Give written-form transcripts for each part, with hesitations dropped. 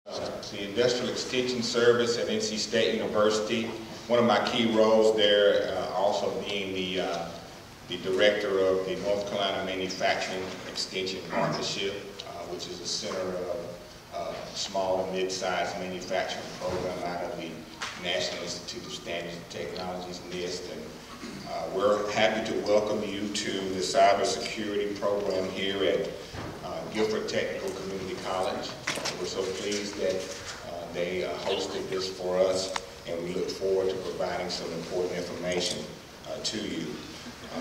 The Industrial Extension Service at NC State University. One of my key roles there also being the director of the North Carolina Manufacturing Extension Partnership, which is a center of small and mid-sized manufacturing program out of the National Institute of Standards and Technologies, NIST. And we're happy to welcome you to the cybersecurity program here at Guilford Technical Community College. We're so pleased that they hosted this for us, and we look forward to providing some important information to you.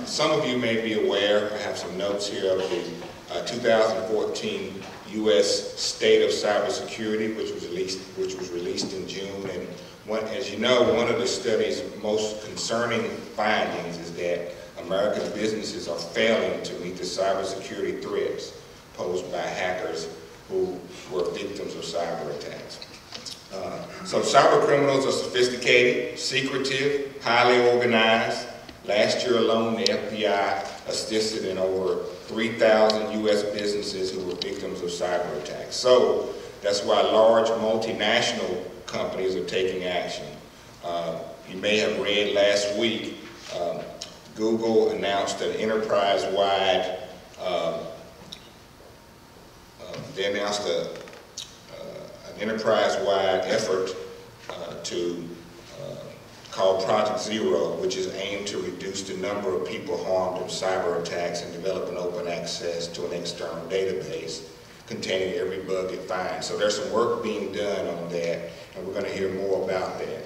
Some of you may be aware, I have some notes here of the 2014 U.S. State of Cybersecurity, which was released in June. And as you know, one of the study's most concerning findings is that American businesses are failing to meet the cybersecurity threats posed by hackers who were victims of cyber attacks. So cyber criminals are sophisticated, secretive, highly organized. Last year alone, the FBI assisted in over 3,000 U.S. businesses who were victims of cyber attacks. So that's why large multinational companies are taking action. You may have read last week, Google announced an enterprise-wide effort called Project Zero, which is aimed to reduce the number of people harmed in cyber attacks and develop an open access to an external database containing every bug it finds. So there's some work being done on that, and we're going to hear more about that.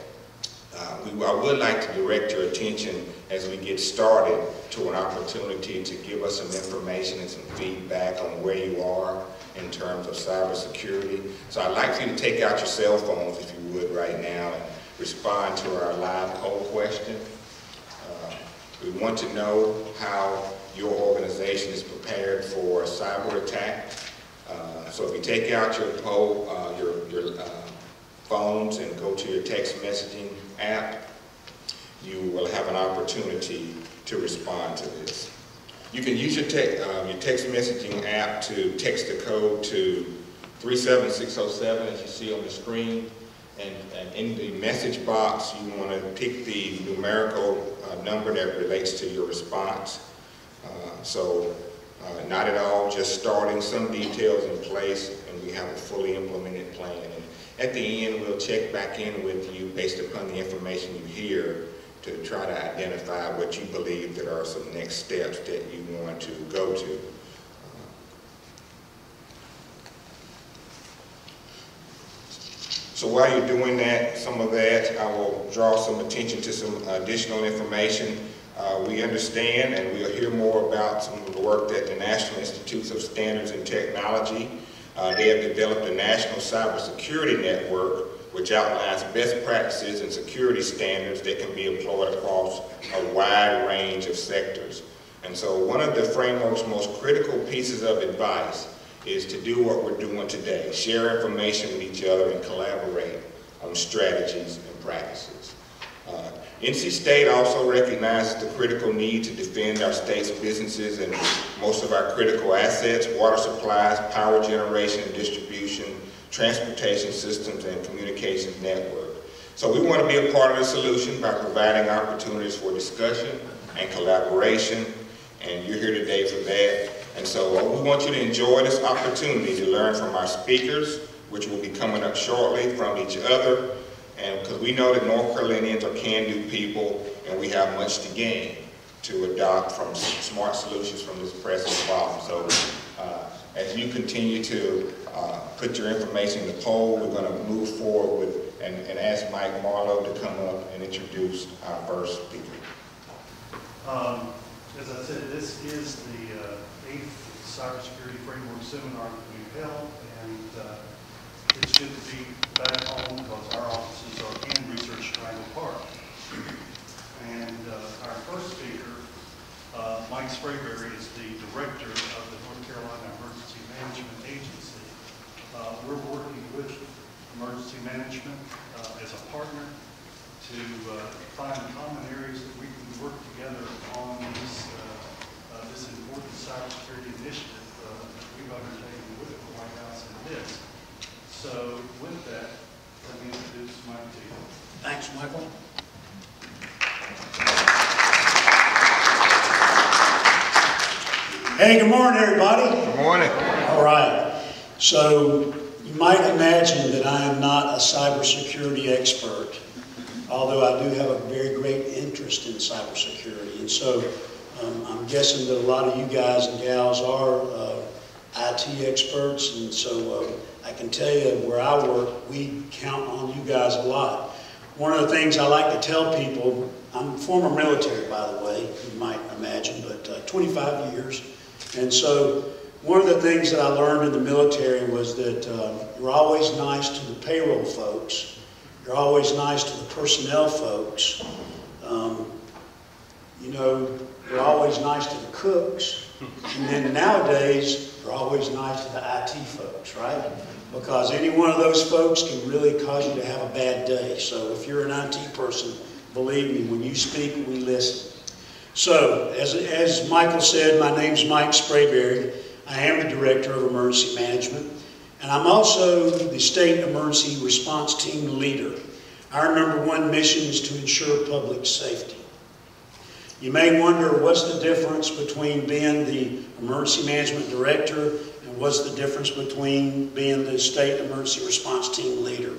I would like to direct your attention as we get started to an opportunity to give us some information and some feedback on where you are in terms of cybersecurity. So I'd like for you to take out your cell phones, if you would, right now and respond to our live poll question. We want to know how your organization is prepared for a cyber attack. So if you take out your poll, your phones and go to your text messaging app, you will have an opportunity to respond to this. You can use your text messaging app to text the code to 37607, as you see on the screen. And in the message box, you want to pick the numerical number that relates to your response. Not at all just starting, some details in place, and we have a fully implemented plan. And at the end, we'll check back in with you based upon the information you hear to try to identify what you believe that are some next steps that you want to go to. So while you're doing that, some of that, I will draw some attention to some additional information. We understand, and we'll hear more about some of the work that the National Institute of Standards and Technology. They have developed a national cybersecurity network which outlines best practices and security standards that can be employed across a wide range of sectors. And so one of the framework's most critical pieces of advice is to do what we're doing today, share information with each other and collaborate on strategies and practices. NC State also recognizes the critical need to defend our state's businesses and most of our critical assets, water supplies, power generation and distribution, transportation systems, and communications network. So we want to be a part of the solution by providing opportunities for discussion and collaboration, and you're here today for that. And so we want you to enjoy this opportunity to learn from our speakers, which will be coming up shortly, from each other, and because we know that North Carolinians are can-do people, and we have much to gain to adopt from smart solutions from this present problem. So as you continue to put your information in the poll, we're going to move forward with and ask Mike Marlowe to come up and introduce our first speaker. As I said, this is the 8th Cybersecurity Framework Seminar that we've held, and it's good to be back home because our offices are in Research Triangle Park. And our first speaker, Mike Sprayberry, is the director of the North Carolina Emergency Management Agency. We're working with emergency management as a partner to find common areas that we can work together on this important cybersecurity initiative that we've undertaken with the White House and NIST. So with that, let me introduce Mike to you. Thanks, Michael. Hey, good morning, everybody. Good morning. All right. So you might imagine that I am not a cybersecurity expert, although I do have a very great interest in cybersecurity. And so I'm guessing that a lot of you guys and gals are IT experts. And so I can tell you where I work, we count on you guys a lot. One of the things I like to tell people, I'm former military, by the way, you might imagine, but 25 years. And so one of the things that I learned in the military was that you're always nice to the payroll folks. You're always nice to the personnel folks. You know, you're always nice to the cooks. And then nowadays, you're always nice to the IT folks, right? Because any one of those folks can really cause you to have a bad day. So if you're an IT person, believe me, when you speak, we listen. So, as Michael said, my name's Mike Sprayberry. I am the Director of Emergency Management, and I'm also the State Emergency Response Team Leader. Our #1 mission is to ensure public safety. You may wonder what's the difference between being the Emergency Management Director and what's the difference between being the State Emergency Response Team Leader.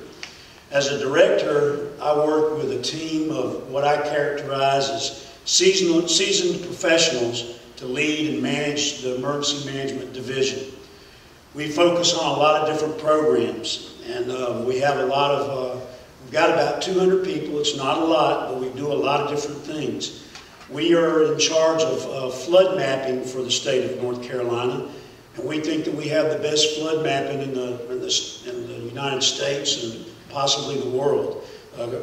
As a director, I work with a team of what I characterize as seasoned professionals to lead and manage the Emergency Management Division. We focus on a lot of different programs, and we have a lot of, we've got about 200 people. It's not a lot, but we do a lot of different things. We are in charge of flood mapping for the state of North Carolina, and we think that we have the best flood mapping in the United States and possibly the world.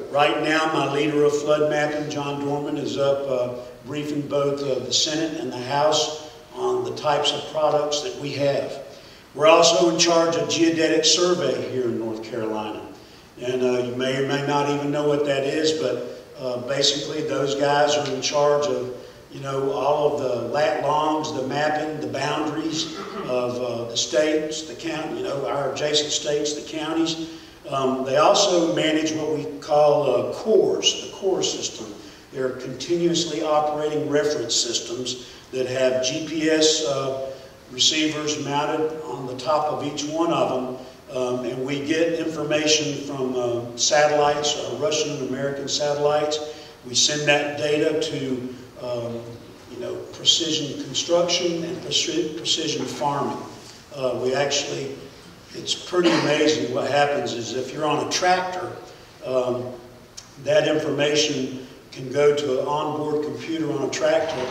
Right now, my leader of flood mapping, John Dorman, is up briefing both the Senate and the House on the types of products that we have. We're also in charge of geodetic survey here in North Carolina. And you may or may not even know what that is, but basically those guys are in charge of, you know, all of the lat longs, the mapping, the boundaries of the states, the county, you know, our adjacent states, the counties. They also manage what we call cores, the core system. They're continuously operating reference systems that have GPS receivers mounted on the top of each one of them. And we get information from satellites, Russian and American satellites. We send that data to you know, precision construction and precision farming. It's pretty amazing what happens is if you're on a tractor, that information can go to an onboard computer on a tractor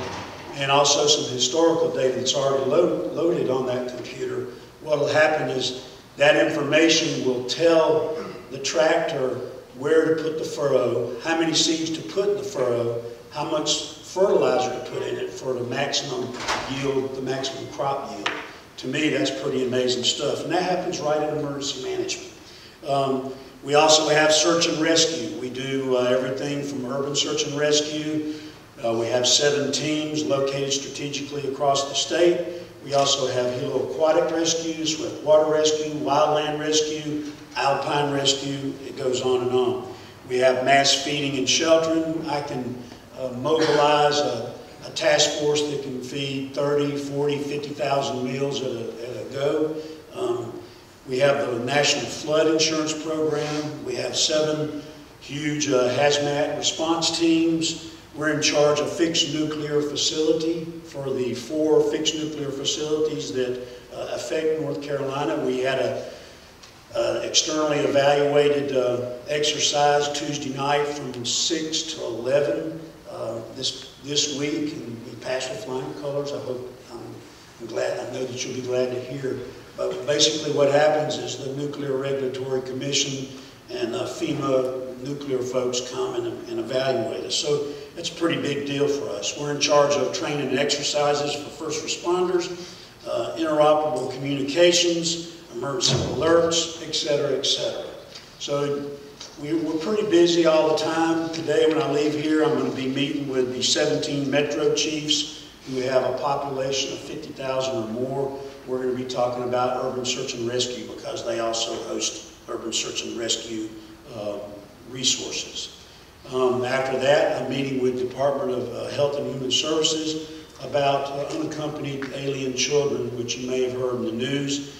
and also some historical data that's already loaded on that computer. What will happen is that information will tell the tractor where to put the furrow, how many seeds to put in the furrow, how much fertilizer to put in it for the maximum yield, the maximum crop yield. To me, that's pretty amazing stuff. And that happens right in emergency management. We also have search and rescue. We do everything from urban search and rescue. We have 7 teams located strategically across the state. We also have helo-aquatic rescues with water rescue, wildland rescue, alpine rescue. It goes on and on. We have mass feeding and sheltering. I can mobilize a task force that can feed 30, 40, 50,000 meals at a go. We have the National Flood Insurance Program. We have 7 huge hazmat response teams. We're in charge of fixed nuclear facility for the 4 fixed nuclear facilities that affect North Carolina. We had an externally evaluated exercise Tuesday night from 6 to 11 this week, and we passed with flying colors. I'm glad. I know that you'll be glad to hear. But basically what happens is the Nuclear Regulatory Commission and FEMA nuclear folks come and evaluate us. So it's a pretty big deal for us. We're in charge of training and exercises for first responders, interoperable communications, emergency alerts, et cetera, et cetera. So we're pretty busy all the time. Today when I leave here, I'm going to be meeting with the 17 Metro Chiefs who have a population of 50,000 or more. We're going to be talking about urban search and rescue because they also host urban search and rescue resources. After that, I'm meeting with Department of Health and Human Services about unaccompanied alien children, which you may have heard in the news.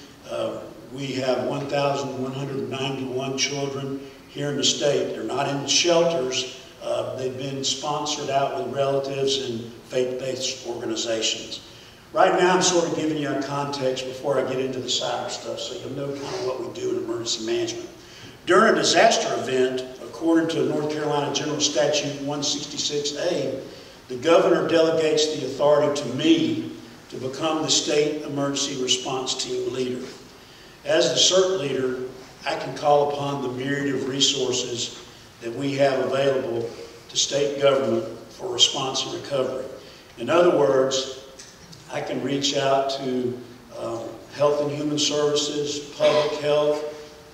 We have 1,191 children here in the state. They're not in shelters. They've been sponsored out with relatives and faith-based organizations. Right now, I'm sort of giving you a context before I get into the cyber stuff, so you'll know kind of what we do in emergency management. During a disaster event, according to North Carolina General Statute 166A, the governor delegates the authority to me to become the state emergency response team leader. As the CERT leader, I can call upon the myriad of resources that we have available to state government for response and recovery. In other words, I can reach out to Health and Human Services, Public Health,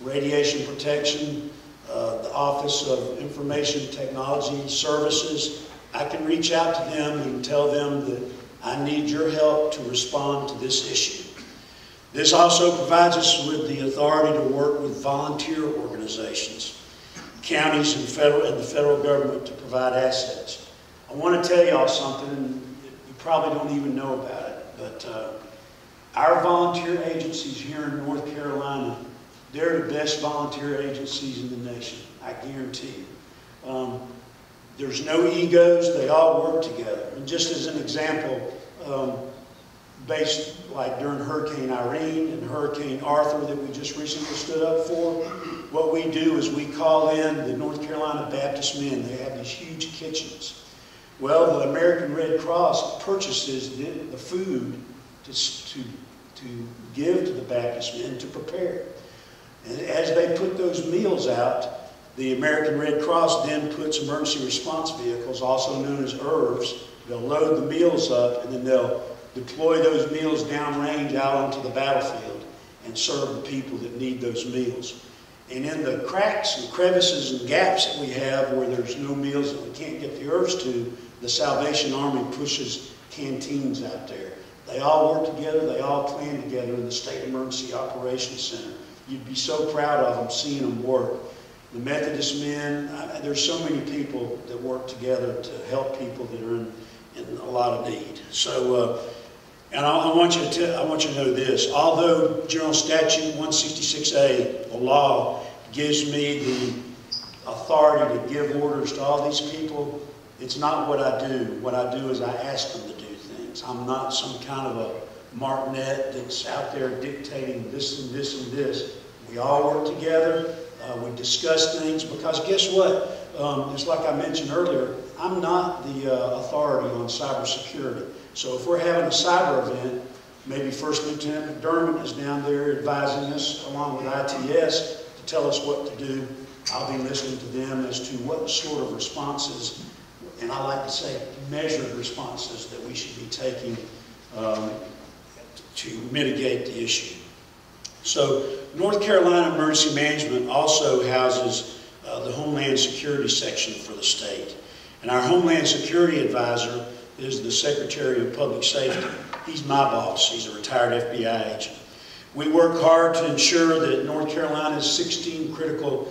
Radiation Protection, the Office of Information Technology Services. I can reach out to them and tell them that I need your help to respond to this issue. This also provides us with the authority to work with volunteer organizations, counties and the federal government to provide assets. I want to tell y'all something, and you probably don't even know about it, but our volunteer agencies here in North Carolina, they're the best volunteer agencies in the nation, I guarantee you. There's no egos, they all work together. And just as an example, based like during Hurricane Irene and Hurricane Arthur that we just recently stood up for, what we do is we call in the North Carolina Baptist men. They have these huge kitchens. Well, the American Red Cross purchases the food to give to the Baptist men to prepare. And as they put those meals out, the American Red Cross then puts emergency response vehicles, also known as ERVs. They'll load the meals up and then they'll deploy those meals downrange out onto the battlefield and serve the people that need those meals. And in the cracks and crevices and gaps that we have where there's no meals that we can't get the ERVs to, the Salvation Army pushes canteens out there. They all work together, they all plan together in the State Emergency Operations Center. You'd be so proud of them seeing them work. The Methodist men, there's so many people that work together to help people that are in a lot of need. So, and I want you to know this. Although General Statute 166A, the law, gives me the authority to give orders to all these people, it's not what I do. What I do is I ask them to do things. I'm not some kind of a martinet that's out there dictating this and this and this. We all work together. We discuss things because guess what? Just like I mentioned earlier, I'm not the authority on cybersecurity. So if we're having a cyber event, maybe First Lieutenant McDermott is down there advising us along with ITS to tell us what to do. I'll be listening to them as to what sort of responses, and I like to say measured responses that we should be taking to mitigate the issue. So North Carolina Emergency Management also houses the Homeland Security section for the state. And our Homeland Security advisor is the Secretary of Public Safety. He's my boss. He's a retired FBI agent. We work hard to ensure that North Carolina's 16 critical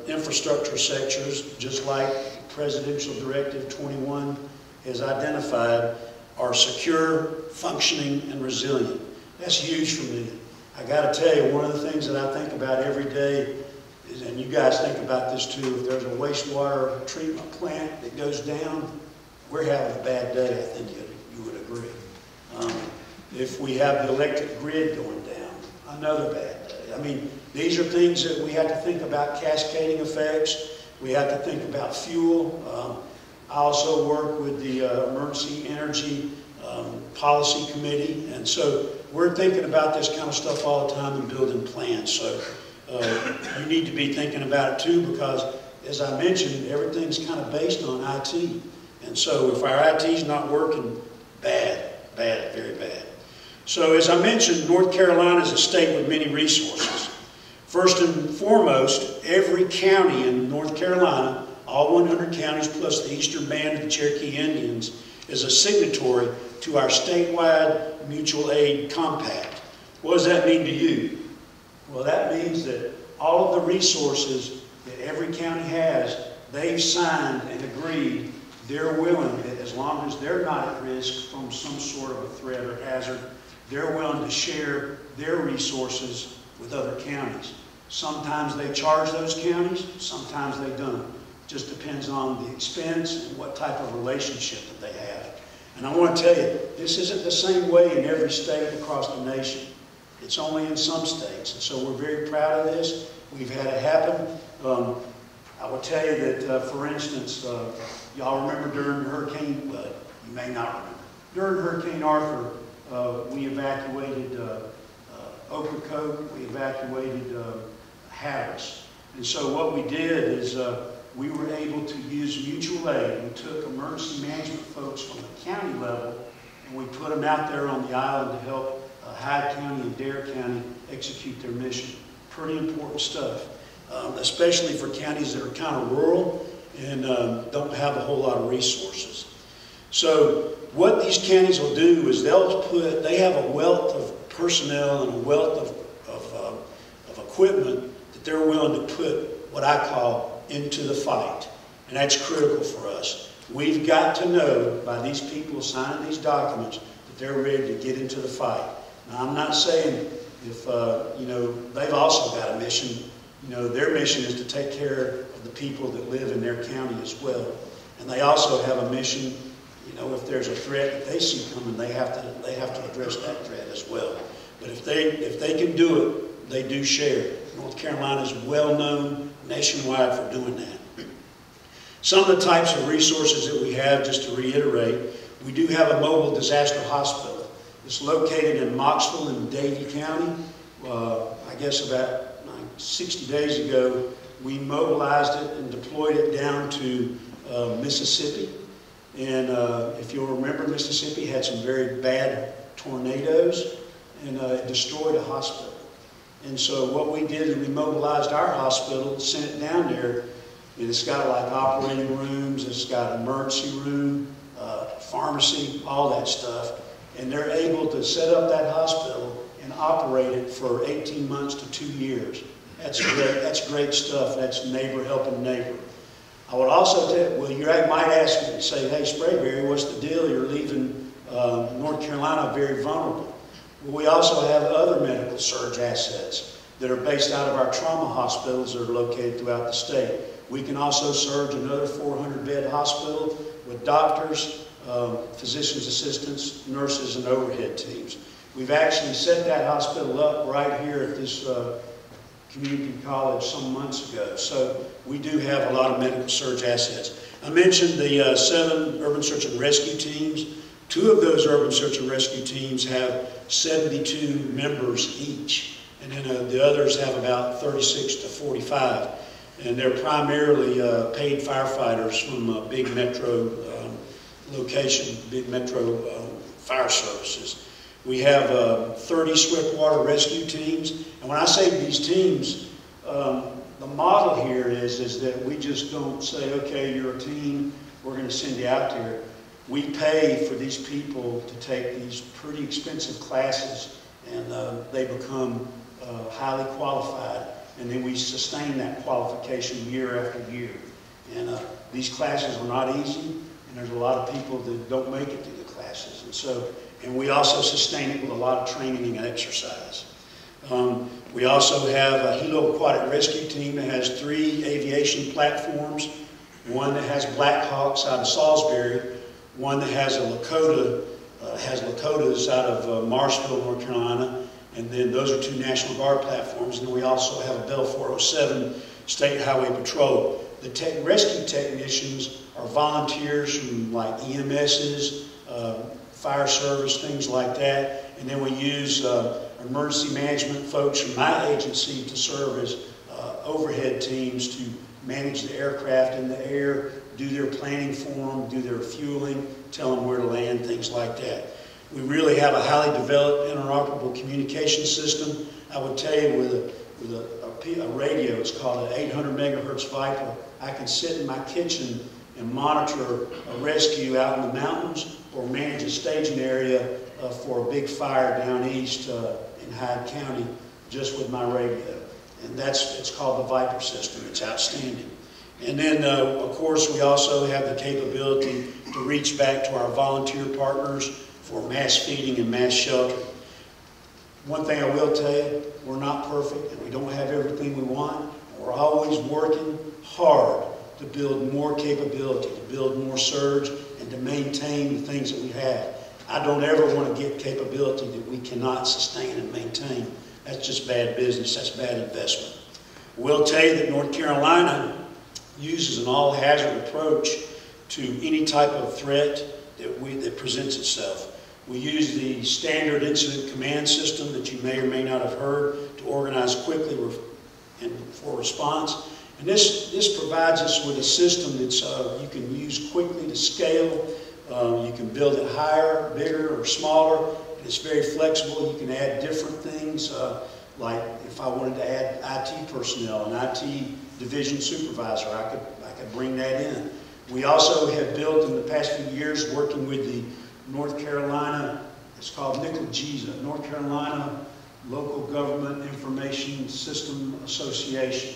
infrastructure sectors, just like Presidential Directive 21 has identified, are secure, functioning, and resilient. That's huge for me. I got to tell you, one of the things that I think about every day is, and you guys think about this too, if there's a wastewater treatment plant that goes down, we're having a bad day, I think you would agree. If we have the electric grid going down, another bad day. I mean, these are things that we have to think about, cascading effects. We have to think about fuel. I also work with the Emergency Energy Policy Committee, and so we're thinking about this kind of stuff all the time and building plans. So you need to be thinking about it too, because as I mentioned, everything's kind of based on IT. And so if our IT is not working, bad, very bad. So as I mentioned, North Carolina is a state with many resources. First and foremost, every county in North Carolina, all 100 counties plus the eastern band of the Cherokee Indians, is a signatory to our statewide mutual aid compact. What does that mean to you? Well, that means that all of the resources that every county has, they've signed and agreed they're willing, that as long as they're not at risk from some sort of a threat or hazard, they're willing to share their resources with other counties. Sometimes they charge those counties, sometimes they don't. Just depends on the expense and what type of relationship that they have. And I want to tell you, this isn't the same way in every state across the nation. It's only in some states, and so we're very proud of this. We've had it happen. I will tell you that, for instance, y'all remember during Hurricane, you may not remember, during Hurricane Arthur, we evacuated Ocracoke, we evacuated Harris. And so what we did is we were able to use mutual aid. We took emergency management folks from the county level and we put them out there on the island to help Hyde County and Dare County execute their mission. Pretty important stuff, especially for counties that are kind of rural and don't have a whole lot of resources. So what these counties will do is they have a wealth of personnel and a wealth of equipment that they're willing to put what I call into the fight. And that's critical for us. We've got to know by these people signing these documents that they're ready to get into the fight. Now, I'm not saying if, they've also got a mission. Their mission is to take care of the people that live in their county as well. And they also have a mission, if there's a threat that they see coming, they have to address that threat as well. But if they can do it, they do share. North Carolina is well known nationwide for doing that. Some of the types of resources that we have, just to reiterate, we do have a mobile disaster hospital. It's located in Moxville in Davie County. I guess about 60 days ago, we mobilized it and deployed it down to Mississippi. And if you'll remember, Mississippi had some very bad tornadoes, and it destroyed a hospital. And so what we did is we mobilized our hospital, sent it down there, and it's got like operating rooms, it's got an emergency room, pharmacy, all that stuff. And they're able to set up that hospital and operate it for 18 months to 2 years. That's great. That's great stuff. That's neighbor helping neighbor. I would also tell you, well, you might ask me and say, hey, Sprayberry, what's the deal? You're leaving North Carolina very vulnerable. Well, we also have other medical surge assets that are based out of our trauma hospitals that are located throughout the state. We can also surge another 400-bed hospital with doctors, physician's assistants, nurses, and overhead teams. We've actually set that hospital up right here at this community college some months ago. So we do have a lot of medical surge assets. I mentioned the 7 urban search and rescue teams. 2 of those urban search and rescue teams have 72 members each. And then the others have about 36 to 45. And they're primarily paid firefighters from big metro location, big metro fire services. We have 30 swiftwater rescue teams. And when I say these teams, the model here is that we just don't say, okay, you're a team, we're going to send you out there. We pay for these people to take these pretty expensive classes, and they become highly qualified. And then we sustain that qualification year after year. And these classes are not easy, and there's a lot of people that don't make it through the classes. And we also sustain it with a lot of training and exercise. We also have a Hilo Aquatic Rescue Team that has 3 aviation platforms. One that has Black Hawks out of Salisbury, one that has a Lakota, has Lakotas out of Marshville, North Carolina, and then those are 2 National Guard platforms. And then we also have a Bell 407 State Highway Patrol. The rescue technicians are volunteers from like EMSs, fire service, things like that. And then we use emergency management folks from my agency to serve as overhead teams to manage the aircraft in the air, do their planning for them, do their fueling, tell them where to land, things like that. We really have a highly developed interoperable communication system. I would tell you with a radio, it's called an 800 megahertz Viper. I can sit in my kitchen and monitor a rescue out in the mountains or manage a staging area for a big fire down east in Hyde County just with my radio. And it's called the Viper system. It's outstanding. And then, of course, we also have the capability to reach back to our volunteer partners for mass feeding and mass shelter. One thing I will tell you, we're not perfect and we don't have everything we want. We're always working hard to build more capability, to build more surge, and to maintain the things that we have. I don't ever want to get capability that we cannot sustain and maintain. That's just bad business. That's bad investment. We'll tell you that North Carolina uses an all-hazard approach to any type of threat that presents itself. We use the standard incident command system that you may or may not have heard to organize quickly and for response. And this provides us with a system that you can use quickly to scale. You can build it higher, bigger, or smaller. It's very flexible. You can add different things, like if I wanted to add IT personnel, an IT division supervisor, I could bring that in. We also have built in the past few years, working with the North Carolina, it's called NICLGISA, North Carolina Local Government Information System Association.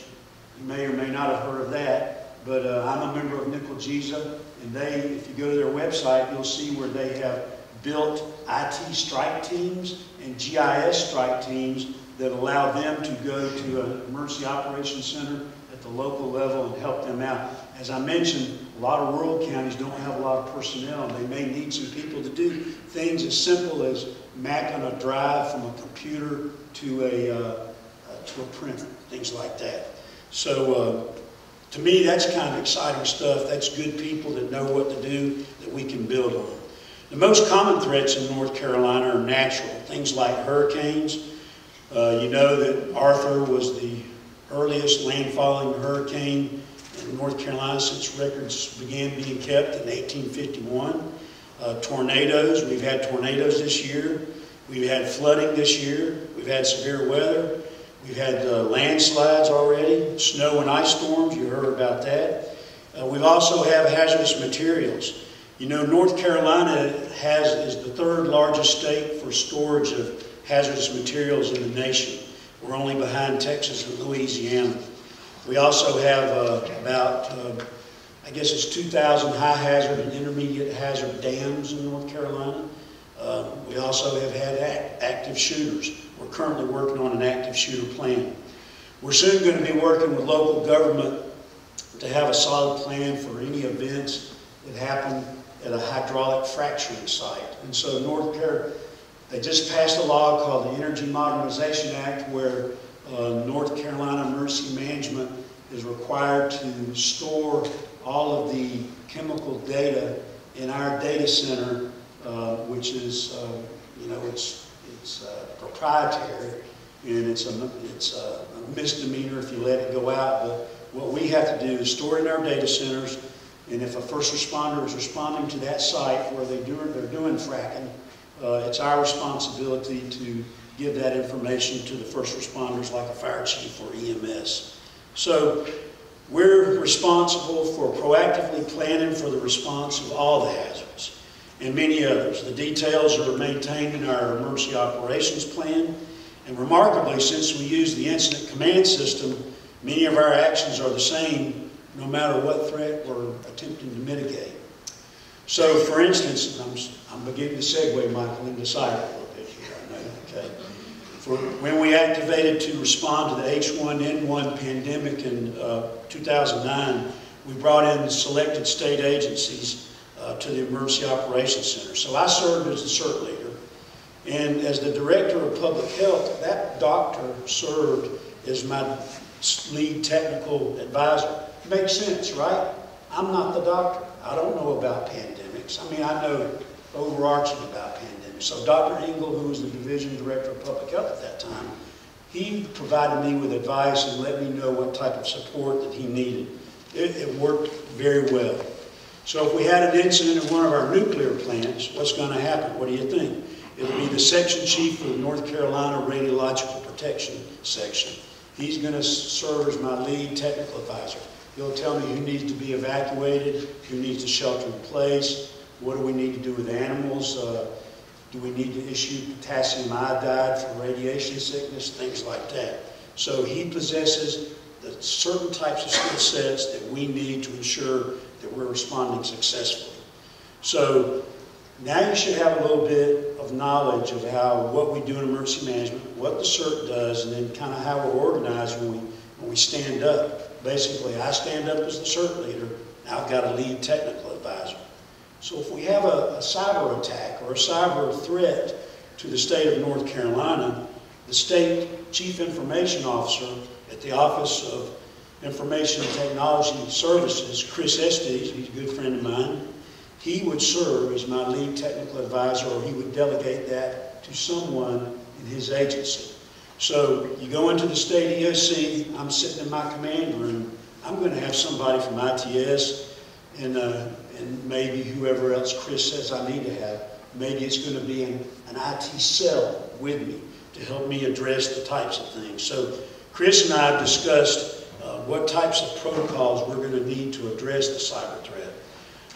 You may or may not have heard of that, but I'm a member of NICLGISA, and if you go to their website, you'll see where they have built IT strike teams and GIS strike teams that allow them to go to an emergency operations center at the local level and help them out. As I mentioned, a lot of rural counties don't have a lot of personnel. They may need some people to do things as simple as mapping a drive from a computer to a printer, things like that. So to me, that's kind of exciting stuff. That's good people that know what to do that we can build on. The most common threats in North Carolina are natural, things like hurricanes. You know that Arthur was the earliest landfalling hurricane in North Carolina since records began being kept in 1851. Tornadoes, we've had tornadoes this year. We've had flooding this year. We've had severe weather. We've had landslides already, snow and ice storms, you heard about that. We also have hazardous materials. You know, North Carolina is the third largest state for storage of hazardous materials in the nation. We're only behind Texas and Louisiana. We also have I guess it's 2,000 high hazard and intermediate hazard dams in North Carolina. We also have had active shooters. We're currently working on an active shooter plan. We're soon going to be working with local government to have a solid plan for any events that happen at a hydraulic fracturing site. And so North Carolina, they just passed a law called the Energy Modernization Act, where North Carolina Emergency Management is required to store all of the chemical data in our data center, which is, you know, it's proprietary, and it's a misdemeanor if you let it go out. But what we have to do is store it in our data centers, and if a first responder is responding to that site where they're doing fracking, it's our responsibility to give that information to the first responders, like a fire chief or EMS. So we're responsible for proactively planning for the response of all the hazards and many others. The details are maintained in our emergency operations plan, and remarkably, since we use the incident command system, many of our actions are the same no matter what threat we're attempting to mitigate. So, for instance, I'm beginning to segue, Michael, into cyber a little bit here, I know, okay? For when we activated to respond to the H1N1 pandemic in 2009, we brought in selected state agencies to the Emergency Operations Center. So I served as the CERT leader, and as the Director of Public Health, that doctor served as my lead technical advisor. Makes sense, right? I'm not the doctor. I don't know about pandemics. I mean, I know overarching about pandemics. So Dr. Engel, who was the Division Director of Public Health at that time, he provided me with advice and let me know what type of support that he needed. It worked very well. So if we had an incident in one of our nuclear plants, what's going to happen? What do you think? It'll be the section chief of the North Carolina Radiological Protection Section. He's going to serve as my lead technical advisor. He'll tell me who needs to be evacuated, who needs to shelter in place, what do we need to do with animals, do we need to issue potassium iodide for radiation sickness, things like that. So he possesses the certain types of skill sets that we need to ensure that we're responding successfully. So now you should have a little bit of knowledge of what we do in emergency management, what the CERT does, and then kind of how we're organized when we stand up. Basically, I stand up as the CERT leader. Now I've got a lead technical advisor. So if we have a cyber attack or a cyber threat to the state of North Carolina, the state chief information officer at the Office of Information and Technology Services, Chris Estes, he's a good friend of mine, he would serve as my lead technical advisor, or he would delegate that to someone in his agency. So you go into the state EOC, I'm sitting in my command room, I'm going to have somebody from ITS and maybe whoever else Chris says I need to have. Maybe it's going to be an IT cell with me to help me address the types of things. So Chris and I have discussed what types of protocols we're going to need to address the cyber threat.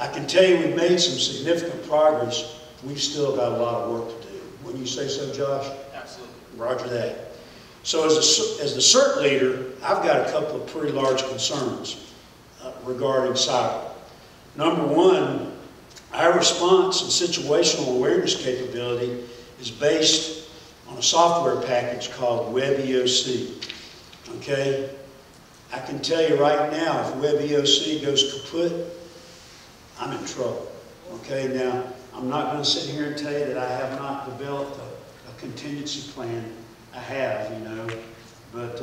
I can tell you we've made some significant progress. We've still got a lot of work to do. Wouldn't you say so, Josh? Absolutely. Roger that. So as the CERT leader, I've got a couple of pretty large concerns regarding cyber. Number one, our response and situational awareness capability is based on a software package called WebEOC. Okay? I can tell you right now, if WebEOC goes kaput, I'm in trouble. Okay? Now, I'm not going to sit here and tell you that I have not developed a contingency plan. I have, you know, but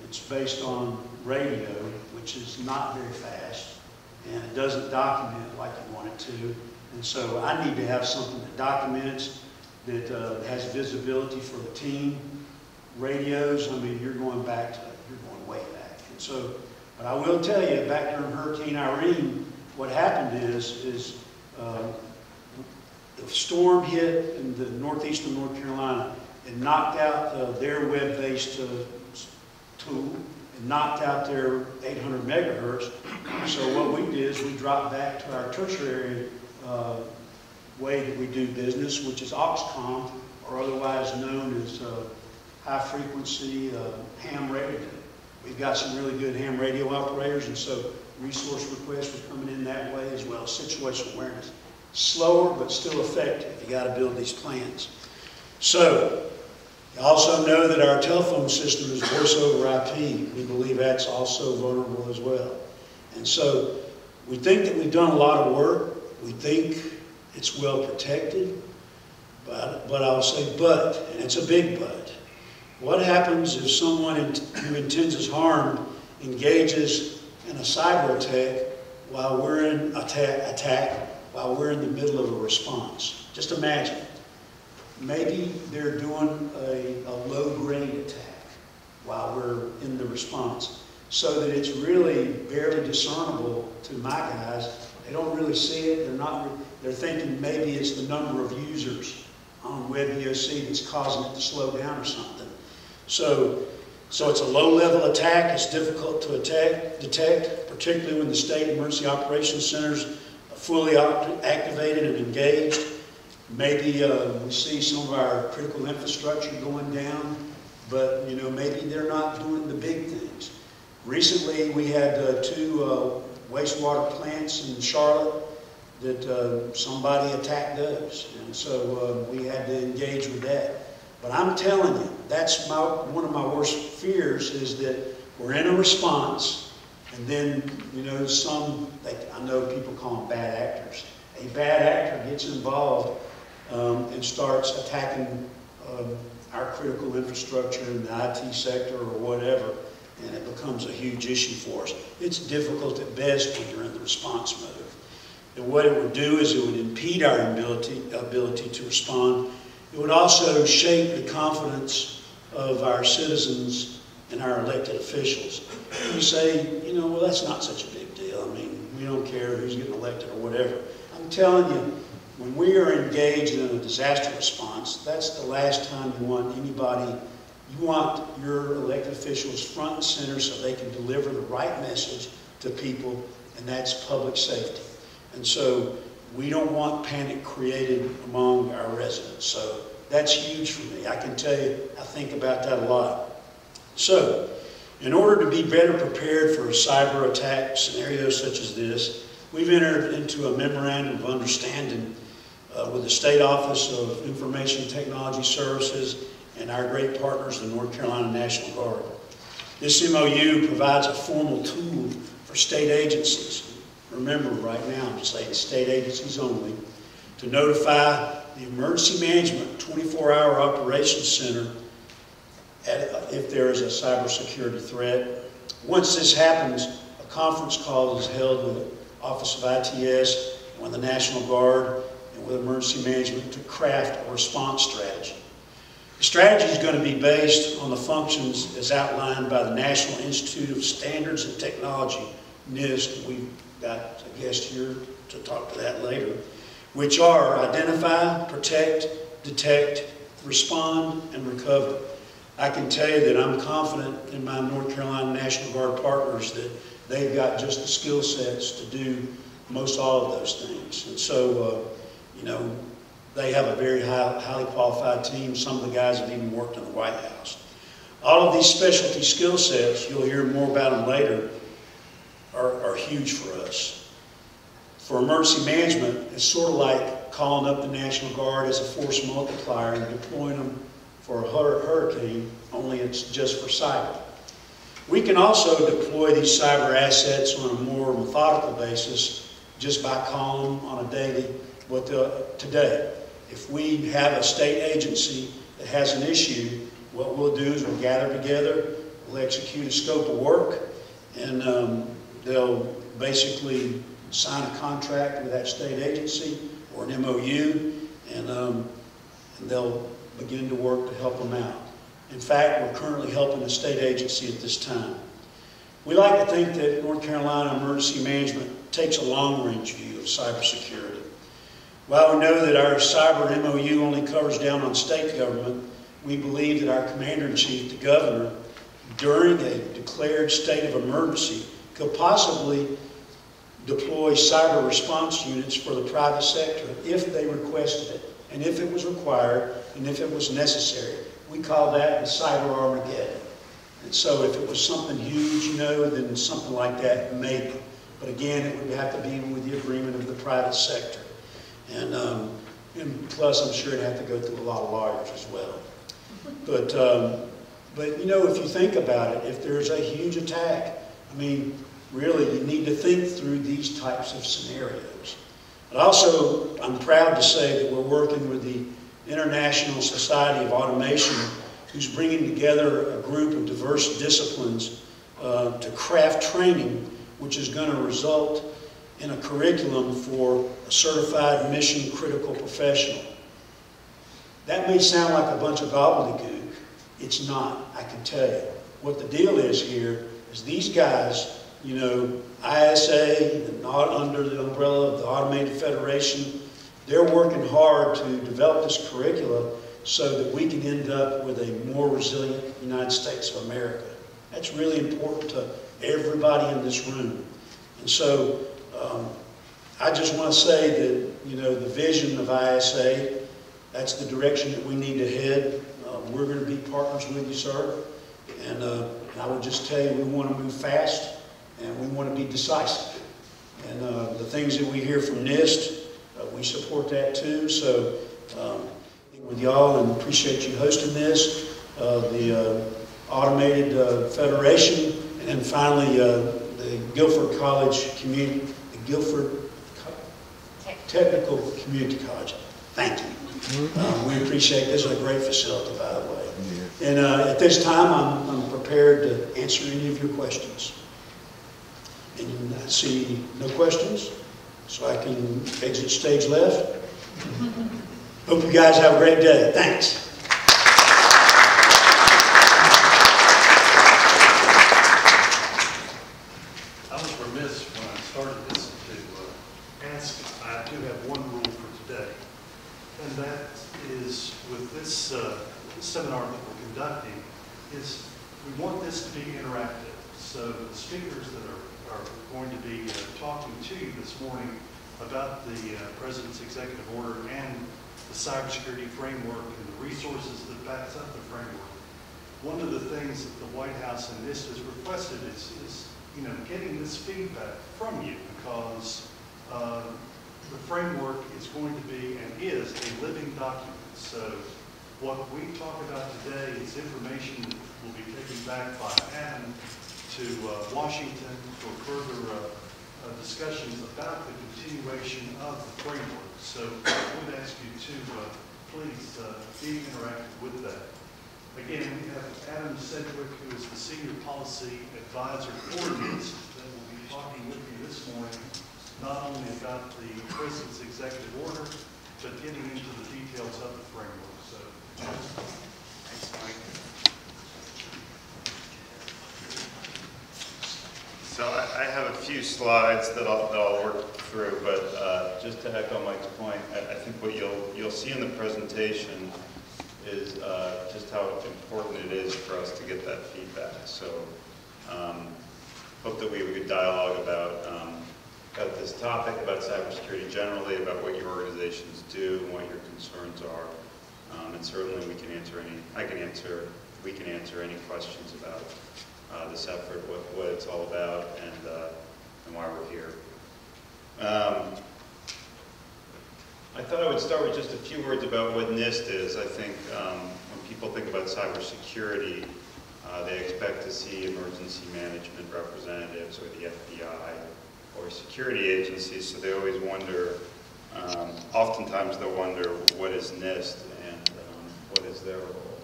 it's based on radio, which is not very fast, and it doesn't document like you want it to. And so I need to have something that documents, that has visibility for the team. Radios, I mean, you're going way back. And so, but I will tell you, back during Hurricane Irene, what happened is the storm hit in the northeastern North Carolina and knocked out their web-based tool, and knocked out their 800 megahertz. So what we did is we dropped back to our tertiary way that we do business, which is AUXCOM, or otherwise known as high-frequency ham radio. We've got some really good ham radio operators, and so resource requests were coming in that way, as well as situational awareness. Slower, but still effective. You got to build these plans. So, you also know that our telephone system is voice over IP. We believe that's also vulnerable as well. And so, we think that we've done a lot of work. We think it's well protected. But I'll say but, and it's a big but. What happens if someone who intends us harm engages in a cyber attack while we're in while we're in the middle of a response? Just imagine. Maybe they're doing a low-grade attack while we're in the response, so that it's really barely discernible to my guys. They don't really see it. They're thinking maybe it's the number of users on WebEOC that's causing it to slow down or something. So it's a low-level attack. It's difficult to detect, particularly when the state emergency operations centers are fully activated and engaged. Maybe we see some of our critical infrastructure going down, but you know, maybe they're not doing the big things. Recently, we had two wastewater plants in Charlotte that somebody attacked those, and so we had to engage with that. But I'm telling you, that's one of my worst fears, is that we're in a response, and then, you know, I know people call them bad actors. A bad actor gets involved and starts attacking our critical infrastructure in the IT sector or whatever, and it becomes a huge issue for us. It's difficult at best when you're in the response mode. And what it would do is it would impede our ability to respond. It would also shape the confidence of our citizens and our elected officials. You say, you know, well, that's not such a big deal. I mean, we don't care who's getting elected or whatever. I'm telling you, when we are engaged in a disaster response, that's the last time you want anybody. You want your elected officials front and center so they can deliver the right message to people, and that's public safety. And so we don't want panic created among our residents. So that's huge for me. I can tell you, I think about that a lot. So, in order to be better prepared for a cyber attack scenario such as this, we've entered into a memorandum of understanding with the State Office of Information Technology Services and our great partners, the North Carolina National Guard. This MOU provides a formal tool for state agencies. Remember, right now, I'm saying state agencies only, to notify the Emergency Management 24-hour Operations Center if there is a cybersecurity threat. Once this happens, a conference call is held with the Office of ITS, with the National Guard, and with Emergency Management to craft a response strategy. The strategy is going to be based on the functions as outlined by the National Institute of Standards and Technology, NIST. We've got a guest here to talk to that later, which are identify, protect, detect, respond, and recover. I can tell you that I'm confident in my North Carolina National Guard partners that they've got just the skill sets to do most all of those things. And so, you know, they have a very highly qualified team. Some of the guys have even worked in the White House. All of these specialty skill sets, you'll hear more about them later, are huge for us. For emergency management, it's sort of like calling up the National Guard as a force multiplier and deploying them for a hurricane, only it's just for cyber. We can also deploy these cyber assets on a more methodical basis just by calling them on a daily. Today, if we have a state agency that has an issue, what we'll do is we'll gather together, we'll execute a scope of work, and they'll basically sign a contract with that state agency or an MOU, and they'll begin to work to help them out. In fact, we're currently helping a state agency at this time. We like to think that North Carolina Emergency Management takes a long-range view of cybersecurity. While we know that our cyber MOU only covers down on state government, we believe that our Commander-in-Chief, the Governor, during a declared state of emergency, could possibly deploy cyber response units for the private sector if they requested it, and if it was required, and if it was necessary. We call that the cyber Armageddon. And so if it was something huge, you know, then something like that, maybe. But again, it would have to be with the agreement of the private sector. And plus, I'm sure it'd have to go through a lot of lawyers as well. But you know, if you think about it, if there's a huge attack, I mean, really, you need to think through these types of scenarios. But also, I'm proud to say that we're working with the International Society of Automation, who's bringing together a group of diverse disciplines to craft training, which is going to result in a curriculum for a certified mission-critical professional. That may sound like a bunch of gobbledygook. It's not, I can tell you. What the deal is here is these guys, you know, ISA, not under the umbrella of the Automated Federation, they're working hard to develop this curricula so that we can end up with a more resilient United States of America. That's really important to everybody in this room. And so I just want to say that, you know, the vision of ISA, that's the direction that we need to head. We're going to be partners with you, sir. And I would just tell you, we want to move fast and we want to be decisive. And the things that we hear from NIST, we support that too. So with y'all, and appreciate you hosting this, the Automated Federation, and then finally the Guilford College Community, the Guilford Technical Community College. Thank you. We appreciate this. It's a great facility, by the way. Yeah. And at this time, I'm prepared to answer any of your questions. And I see no questions, so I can exit stage left. Hope you guys have a great day. Thanks. I was remiss when I started this to ask, I do have one rule for today, and that is with this seminar that we're conducting, is we want this to be interactive. So the speakers that are are going to be talking to you this morning about the President's executive order and the cybersecurity framework and the resources that backs up the framework. One of the things that the White House and NIST has requested is getting this feedback from you, because the framework is going to be and is a living document. So what we talk about today is information that will be taken back by Adam to Washington for further discussions about the continuation of the framework. So I would ask you to please be interactive with that. Again, we have Adam Sedgwick, who is the Senior Policy Advisor for NIST, that will be talking with you this morning, not only about the President's executive order, but getting into the details of the framework. So, thanks, Mike. So I have a few slides that I'll work through, but just to echo Mike's point, I think what you'll see in the presentation is just how important it is for us to get that feedback. So hope that we have a good dialogue about this topic, about cybersecurity generally, about what your organizations do and what your concerns are. And certainly we can answer any questions about this effort, what it's all about, and why we're here. I thought I would start with just a few words about what NIST is. I think when people think about cybersecurity, they expect to see emergency management representatives or the FBI or security agencies, so they always wonder, oftentimes they'll wonder, what is NIST and what is their role?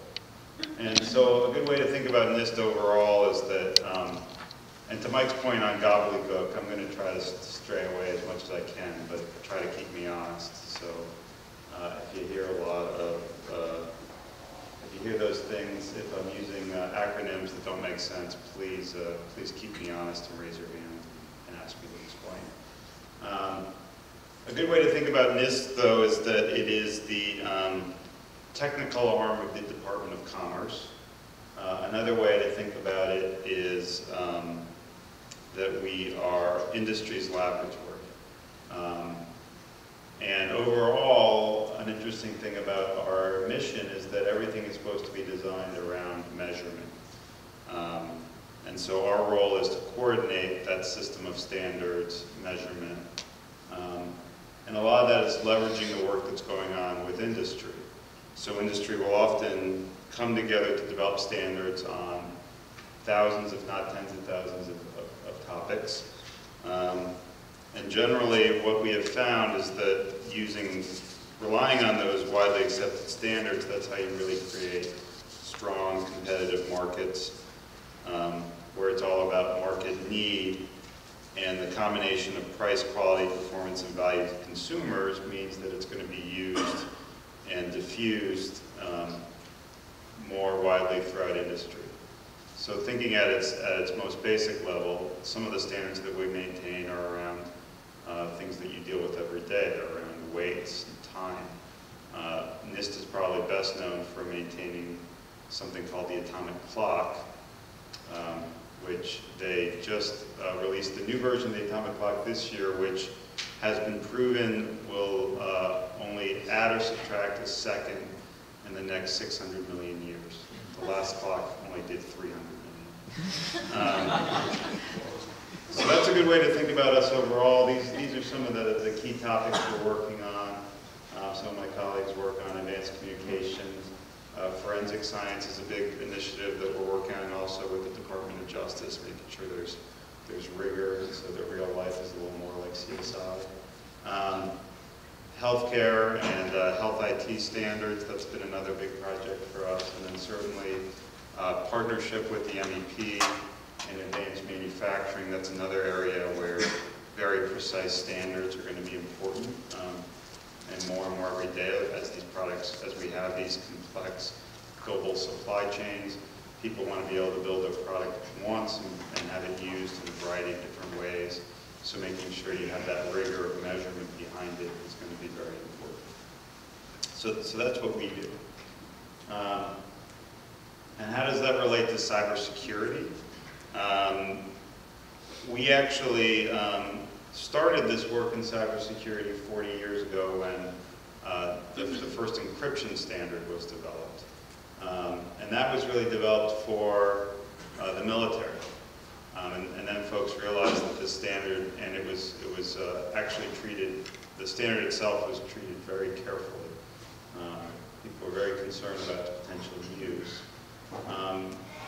And so a good way to think about NIST overall is that, and to Mike's point on gobbledygook, I'm going to try to stray away as much as I can, but try to keep me honest. So if you hear a lot of, if you hear those things, if I'm using acronyms that don't make sense, please keep me honest and raise your hand and ask me to explain. A good way to think about NIST, though, is that it is the technical arm of the Department of Commerce. Another way to think about it is that we are industry's laboratory. And overall, an interesting thing about our mission is that everything is supposed to be designed around measurement. And so our role is to coordinate that system of standards, measurement. And a lot of that is leveraging the work that's going on with industry. So industry will often come together to develop standards on thousands, if not tens of thousands of topics. And generally what we have found is that relying on those widely accepted standards, that's how you really create strong competitive markets, where it's all about market need, and the combination of price, quality, performance, and value to consumers means that it's going to be used and diffused more widely throughout industry. So thinking at its most basic level, some of the standards that we maintain are around things that you deal with every day. They're around weights and time. NIST is probably best known for maintaining something called the atomic clock, which they just released a new version of the atomic clock this year, which has been proven will only add or subtract a second in the next 600 million years. The last clock only did 300 million. So that's a good way to think about us overall. These are some of the key topics we're working on. Some of my colleagues work on advanced communications. Forensic science is a big initiative that we're working on, also with the Department of Justice, making sure there's rigor so that real life is a little more like CSI. Healthcare and health IT standards, that's been another big project for us. And then certainly partnership with the MEP and advanced manufacturing, that's another area where very precise standards are going to be important. And more every day as these products, as we have these complex global supply chains, people want to be able to build a product once and have it used in a variety of different ways. So making sure you have that rigor of measurement behind it is going to be very important. So that's what we do. And how does that relate to cybersecurity? we actually started this work in cybersecurity 40 years ago when the first encryption standard was developed. And that was really developed for the military. And then folks realized that this standard, and it was actually treated, the standard itself was treated very carefully. People were very concerned about its potential use.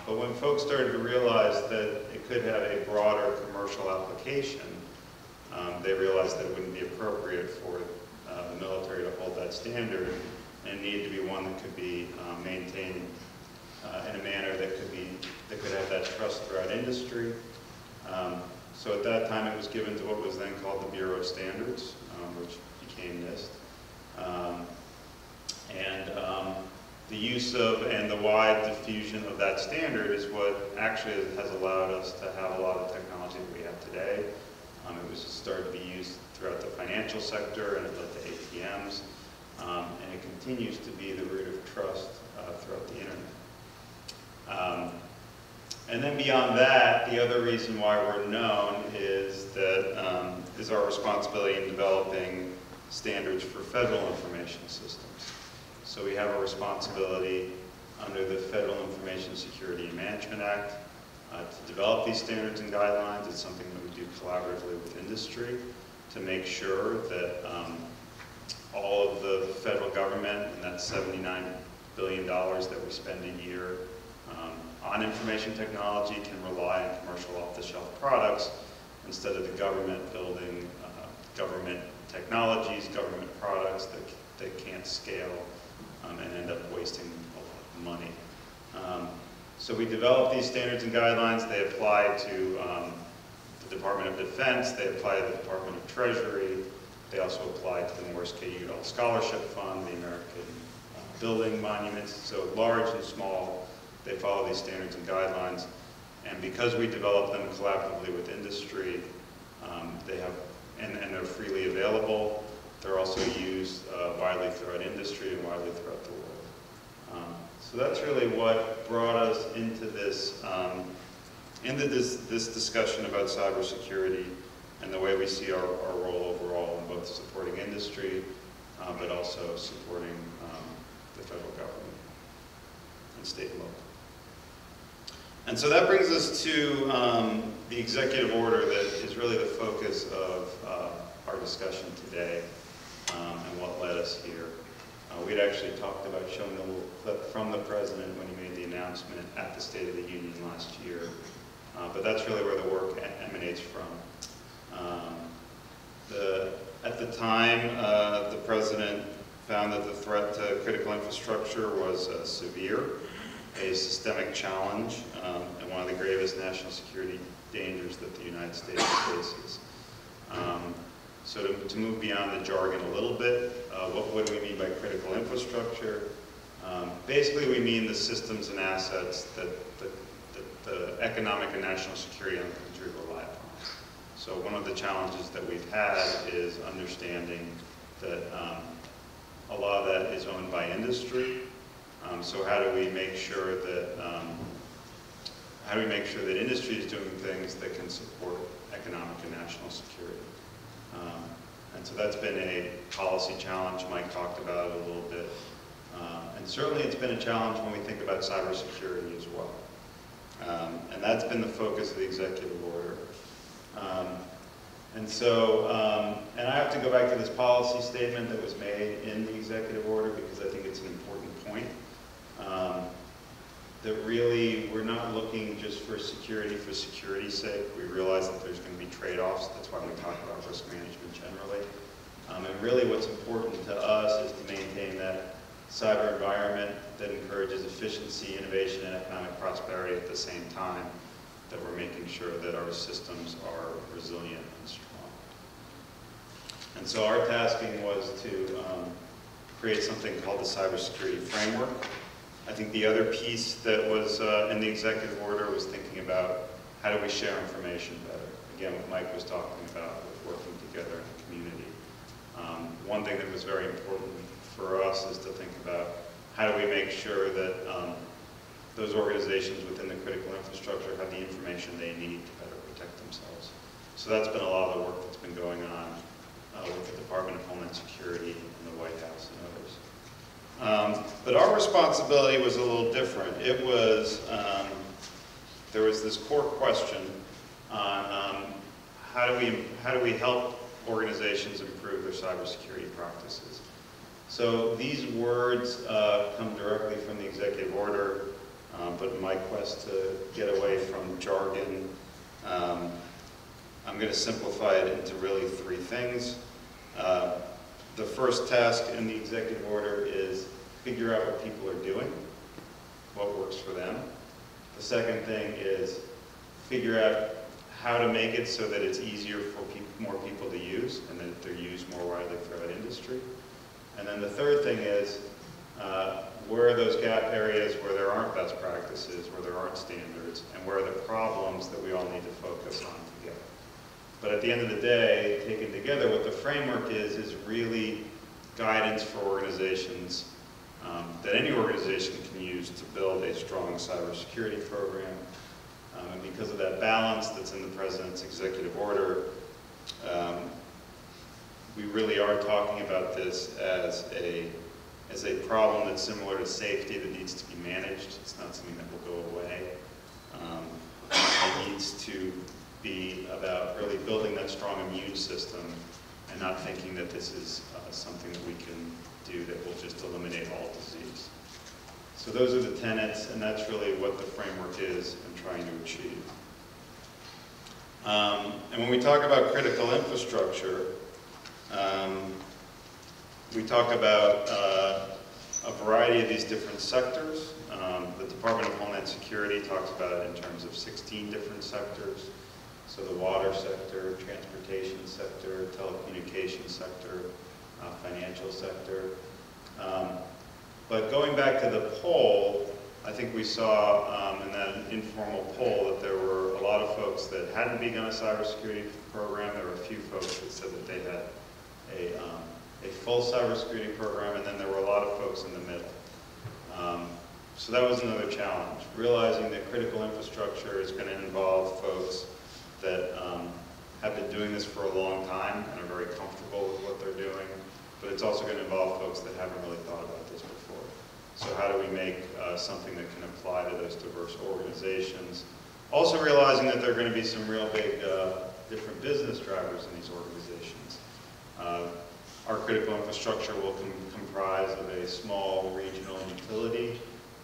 But when folks started to realize that it could have a broader commercial application, they realized that it wouldn't be appropriate for the military to hold that standard, and it needed to be one that could be maintained in a manner that could have that trust throughout industry. So at that time it was given to what was then called the Bureau of Standards, which became NIST. The use of and the wide diffusion of that standard is what actually has allowed us to have a lot of technology that we have today. It was started to be used throughout the financial sector, and it led to ATMs, and it continues to be the root of trust throughout the internet. And then beyond that, the other reason why we're known is that is our responsibility in developing standards for federal information systems. So we have a responsibility under the Federal Information Security and Management Act to develop these standards and guidelines. It's something that we do collaboratively with industry to make sure that all of the federal government, and that's $79 billion that we spend a year on information technology, can rely on commercial off-the-shelf products instead of the government building government technologies, government products that can't scale and end up wasting a lot of money. So we develop these standards and guidelines. They apply to the Department of Defense. They apply to the Department of Treasury. They also apply to the Morris K. Udall Scholarship Fund, the American Building Monuments. So large and small, they follow these standards and guidelines. And because we develop them collaboratively with industry, they have, and they're freely available, they're also used widely throughout industry and widely throughout the world. So that's really what brought us into this discussion about cybersecurity and the way we see our role overall in both supporting industry, but also supporting the federal government and state and local. And so that brings us to the executive order that is really the focus of our discussion today and what led us here. We'd actually talked about showing a little clip from the president when he made the announcement at the State of the Union last year. But that's really where the work emanates from. At the time, the president found that the threat to critical infrastructure was severe, a systemic challenge, and one of the gravest national security dangers that the United States faces. So to move beyond the jargon a little bit, what do we mean by critical infrastructure? Basically, we mean the systems and assets that the economic and national security of the country rely upon. So one of the challenges that we've had is understanding that a lot of that is owned by industry. So how do we make sure that industry is doing things that can support economic and national security? And so that's been a policy challenge. Mike talked about it a little bit. And certainly it's been a challenge when we think about cybersecurity as well. And that's been the focus of the executive order. And I have to go back to this policy statement that was made in the executive order because I think it's an important point. That really, we're not looking just for security's sake. We realize that there's going to be trade-offs. That's why we talk about risk management generally. And really what's important to us is to maintain that cyber environment that encourages efficiency, innovation, and economic prosperity at the same time that we're making sure that our systems are resilient and strong. And so our tasking was to create something called the Cybersecurity Framework. I think the other piece that was in the executive order was thinking about how do we share information better. Again, what Mike was talking about with working together in the community. One thing that was very important for us is to think about how do we make sure that those organizations within the critical infrastructure have the information they need to better protect protect themselves. So that's been a lot of the work that's been going on with the Department of Homeland Security and the White House and others. But our responsibility was a little different. It was, there was this core question on how do we help organizations improve their cybersecurity practices. So these words come directly from the executive order, but in my quest to get away from jargon, I'm going to simplify it into really three things. The first task in the executive order is figure out what people are doing, what works for them. The second thing is figure out how to make it so that it's easier for more people to use and that they're used more widely throughout industry. And then the third thing is where are those gap areas where there aren't best practices, where there aren't standards, and where are the problems that we all need to focus on together. But at the end of the day, taken together, what the framework is really guidance for organizations that any organization can use to build a strong cybersecurity program. And because of that balance that's in the President's executive order, we really are talking about this as a problem that's similar to safety that needs to be managed. It's not something that will go away. It needs to be about really building that strong immune system and not thinking that this is something that we can do that will just eliminate all disease. So those are the tenets, and that's really what the framework is and trying to achieve. And when we talk about critical infrastructure, we talk about a variety of these different sectors. The Department of Homeland Security talks about it in terms of 16 different sectors. So the water sector, transportation sector, telecommunications sector, financial sector. But going back to the poll, I think we saw in that informal poll that there were a lot of folks that hadn't begun a cybersecurity program. There were a few folks that said that they had a full cybersecurity program, and then there were a lot of folks in the middle. So that was another challenge, realizing that critical infrastructure is going to involve folks that have been doing this for a long time and are very comfortable with what they're doing, but it's also going to involve folks that haven't really thought about this before. So how do we make something that can apply to those diverse organizations? Also realizing that there are going to be some real big different business drivers in these organizations. Our critical infrastructure will comprise of a small regional utility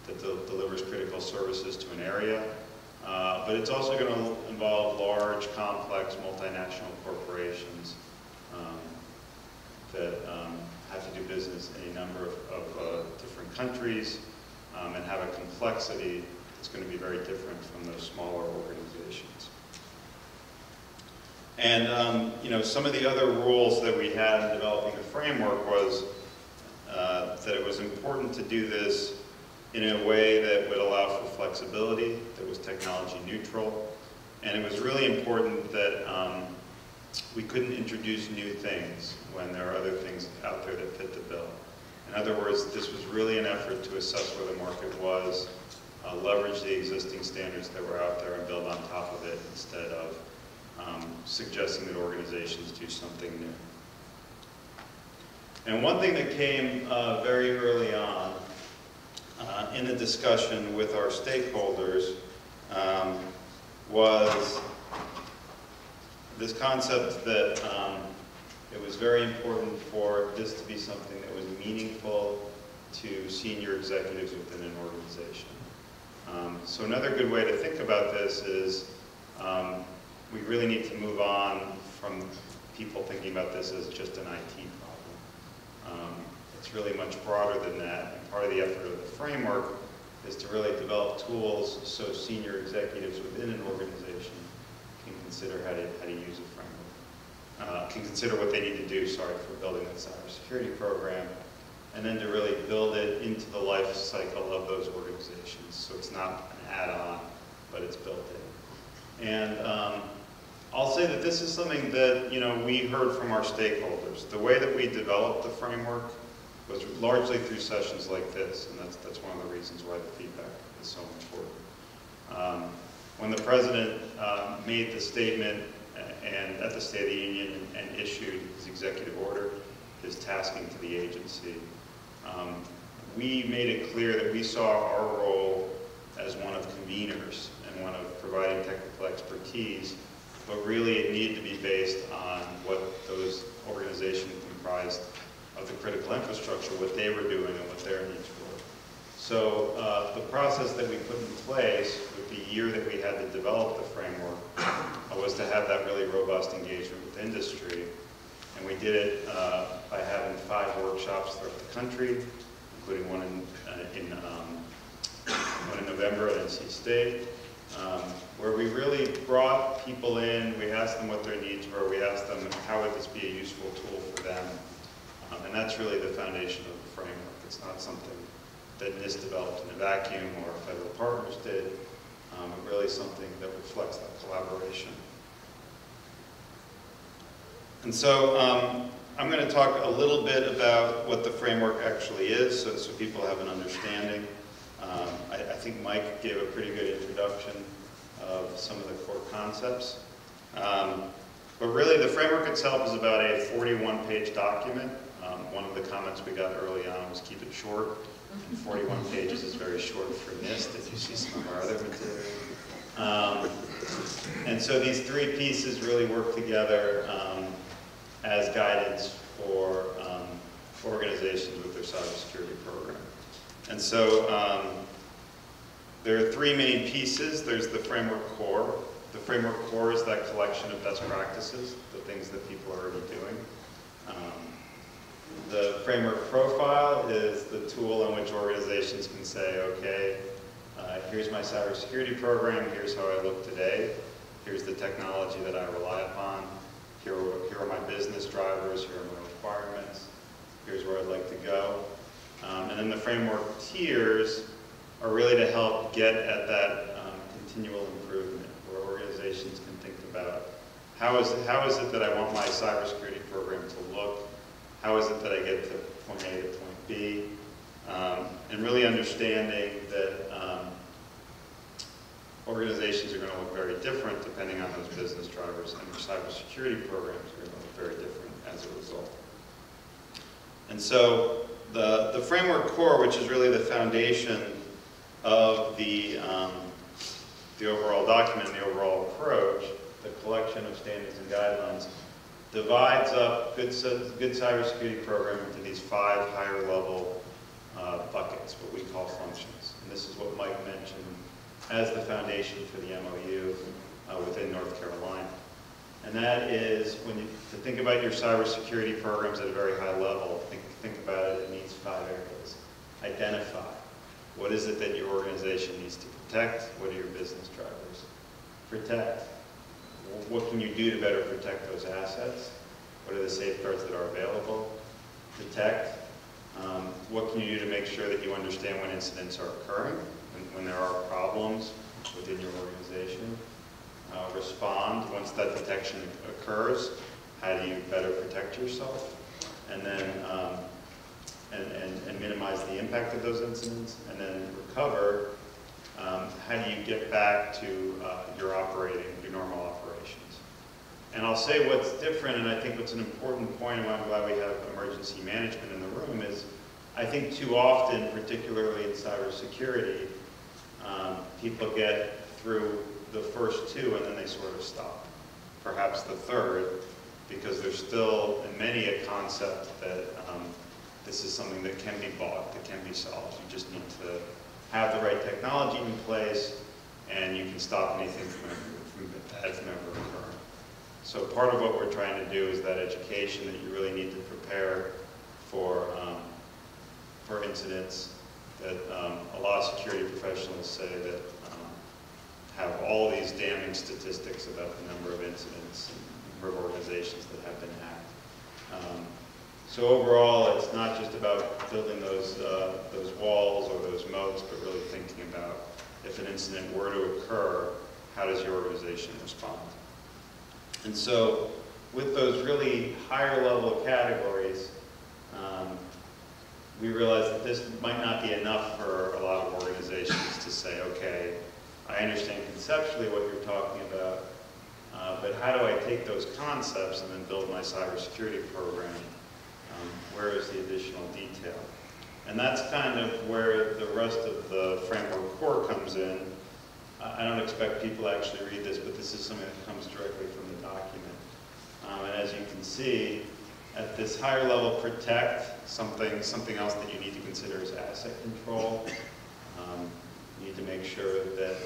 that delivers critical services to an area. But it's also going to involve large, complex, multinational corporations that have to do business in a number of different countries and have a complexity that's going to be very different from those smaller organizations. And you know, some of the other rules that we had in developing the framework was that it was important to do this in a way that would allow for flexibility, that was technology neutral, and it was really important that we couldn't introduce new things when there are other things out there that fit the bill. In other words, this was really an effort to assess where the market was, leverage the existing standards that were out there and build on top of it instead of suggesting that organizations do something new. And one thing that came very early on in the discussion with our stakeholders was this concept that it was very important for this to be something that was meaningful to senior executives within an organization. So another good way to think about this is we really need to move on from people thinking about this as just an IT problem. It's really much broader than that, and part of the effort of the framework is to really develop tools so senior executives within an organization can consider how to use a framework, can consider what they need to do, for building that cybersecurity program, and then to really build it into the life cycle of those organizations. So it's not an add-on, but it's built in. And I'll say that this is something that we heard from our stakeholders. The way that we developed the framework was largely through sessions like this, and that's one of the reasons why the feedback is so important. when the President made the statement and at the State of the Union and issued his executive order, his tasking to the agency, we made it clear that we saw our role as one of conveners and one of providing technical expertise, but really it needed to be based on what those organizations comprised of the critical infrastructure, what they were doing and what their needs were. So the process that we put in place with the year that we had to develop the framework was to have that really robust engagement with industry. And we did it by having 5 workshops throughout the country, including one in November at NC State, where we really brought people in, we asked them what their needs were, we asked them how would this be a useful tool for them. And that's really the foundation of the framework. It's not something that NIST developed in a vacuum or federal partners did. But really something that reflects that collaboration. And so I'm going to talk a little bit about what the framework actually is, so people have an understanding. I think Mike gave a pretty good introduction of some of the core concepts. But really the framework itself is about a 41-page document. One of the comments we got early on was keep it short. And 41 pages is very short for NIST if you see some of our other material. And so these 3 pieces really work together as guidance for organizations with their cybersecurity program. And so there are 3 main pieces. There's the framework core. The framework core is that collection of best practices, the things that people are already doing. The framework profile is the tool in which organizations can say, okay, here's my cybersecurity program, here's how I look today, here's the technology that I rely upon, here are my business drivers, here are my requirements, here's where I'd like to go. And then the framework tiers are really to help get at that continual improvement, where organizations can think about how is it that I want my cybersecurity program to look, how is it that I get to point A to point B, and really understanding that organizations are going to look very different depending on those business drivers, and your cybersecurity programs are going to look very different as a result. And so the framework core, which is really the foundation of the overall document, the overall approach, the collection of standards and guidelines, divides up good cybersecurity program into these 5 higher level buckets, what we call functions. And this is what Mike mentioned as the foundation for the MOU within North Carolina. And that is, to think about your cybersecurity programs at a very high level, think about it in these 5 areas. Identify. What is it that your organization needs to protect? What are your business drivers? Protect. What can you do to better protect those assets? What are the safeguards that are available? Detect. What can you do to make sure that you understand when incidents are occurring, when there are problems within your organization? Respond. Once that detection occurs, how do you better protect yourself? And then and minimize the impact of those incidents. And then recover. How do you get back to your normal operations? And I'll say what's different, and I think what's an important point, and I'm glad we have emergency management in the room, is I think too often, particularly in cybersecurity, people get through the first 2 and then they sort of stop. Perhaps the 3rd, because there's still in many a concept that this is something that can be bought, that can be solved. You just need to have the right technology in place, and you can stop anything from ever occurring. So part of what we're trying to do is that education that you really need to prepare for incidents that a lot of security professionals say that have all these damning statistics about the number of incidents and number of organizations that have been hacked. So overall, it's not just about building those walls or those moats, but really thinking about if an incident were to occur, how does your organization respond? And so with those really higher level categories, we realized that this might not be enough for a lot of organizations to say, okay, I understand conceptually what you're talking about, but how do I take those concepts and then build my cybersecurity program? Where is the additional detail? And that's kind of where the rest of the framework core comes in. I don't expect people to actually read this, but this is something that comes directly from the document. And as you can see, at this higher level, protect, something else that you need to consider is asset control. You need to make sure that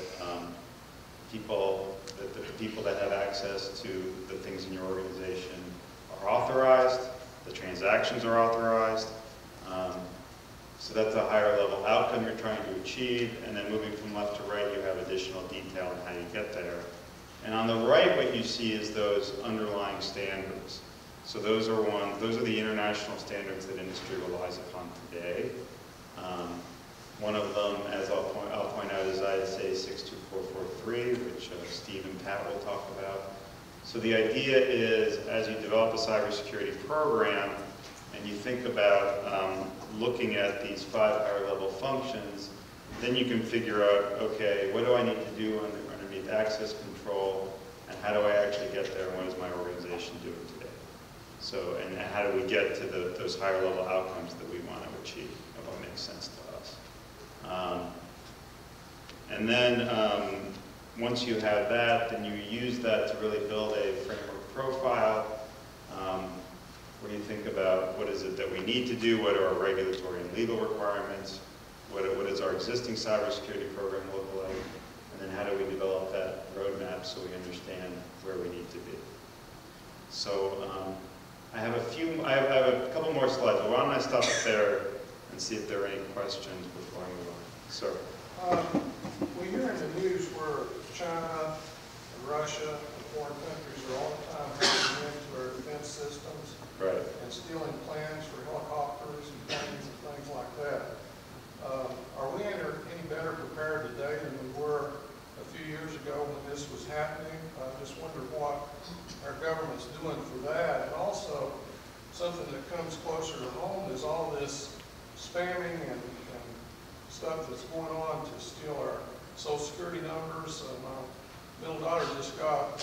the people that have access to the things in your organization are authorized, the transactions are authorized. So that's a higher level outcome you're trying to achieve, and then moving from left to right, you have additional detail on how you get there. And on the right, what you see is those underlying standards. So those are the international standards that industry relies upon today. One of them, as I'll point out, is ISA 62443, which Steve and Pat will talk about. So the idea is, as you develop a cybersecurity program, and you think about looking at these 5 higher level functions, then you can figure out, okay, what do I need to do underneath access control, and how do I actually get there, and what is my organization doing today? So, and how do we get to those higher level outcomes that we want to achieve, and what makes sense to us? And then once you have that, then you use that to really build a framework profile, where you think about what is it that we need to do, what are our regulatory and legal requirements, what does our existing cybersecurity program look like, and then how do we develop that roadmap so we understand where we need to be. So I have a couple more slides, but why don't I stop there and see if there are any questions before I move on. Sir. We hear in the news where China and Russia and foreign countries are all the time hacking into our defense systems. Right. And stealing plans for helicopters and planes and things like that. Are we any better prepared today than we were a few years ago when this was happening? I just wonder what our government's doing for that. And also, something that comes closer to home is all this spamming and stuff that's going on to steal our Social Security numbers. My middle daughter just got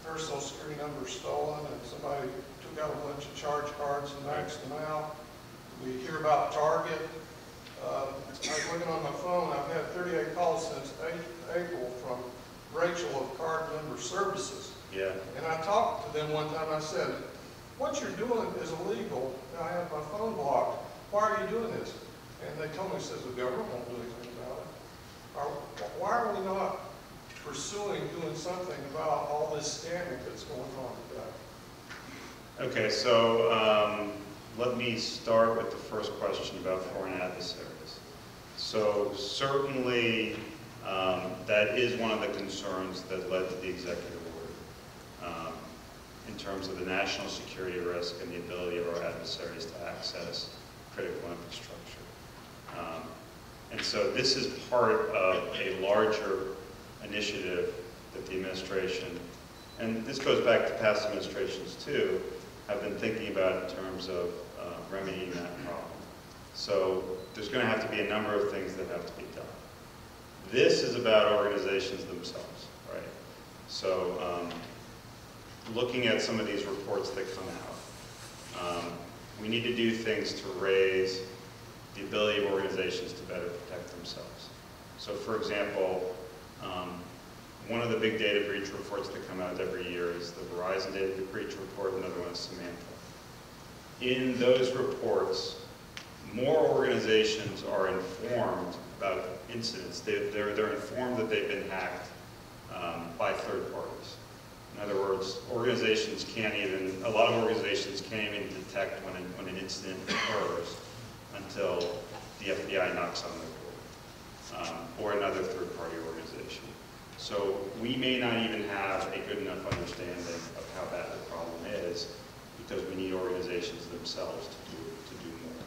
her Social Security number stolen, and somebody took out a bunch of charge cards and maxed them out. We hear about Target. I was looking on my phone. I've had 38 calls since April from Rachel of Card Member Services. Yeah. And I talked to them one time. I said, "What you're doing is illegal. I have my phone blocked. Why are you doing this?" And they told me, says the government won't do anything about it. Why are we not pursuing doing something about all this scamming that's going on today? Okay, so let me start with the first question about foreign adversaries. So certainly that is one of the concerns that led to the executive order in terms of the national security risk and the ability of our adversaries to access critical infrastructure. And so this is part of a larger initiative that the administration, and this goes back to past administrations too, have been thinking about in terms of remedying that problem. So there's going to have to be a number of things that have to be done. This is about organizations themselves, right? So looking at some of these reports that come out, we need to do things to raise the ability of organizations to better protect themselves. So for example, one of the big data breach reports that come out every year is the Verizon data breach report, another one is Samantha. In those reports, more organizations are informed about incidents. They're informed that they've been hacked by third parties. In other words, organizations a lot of organizations can't even detect when an incident occurs until the FBI knocks on the door, or another third-party organization. So we may not even have a good enough understanding of how bad the problem is, because we need organizations themselves to do more,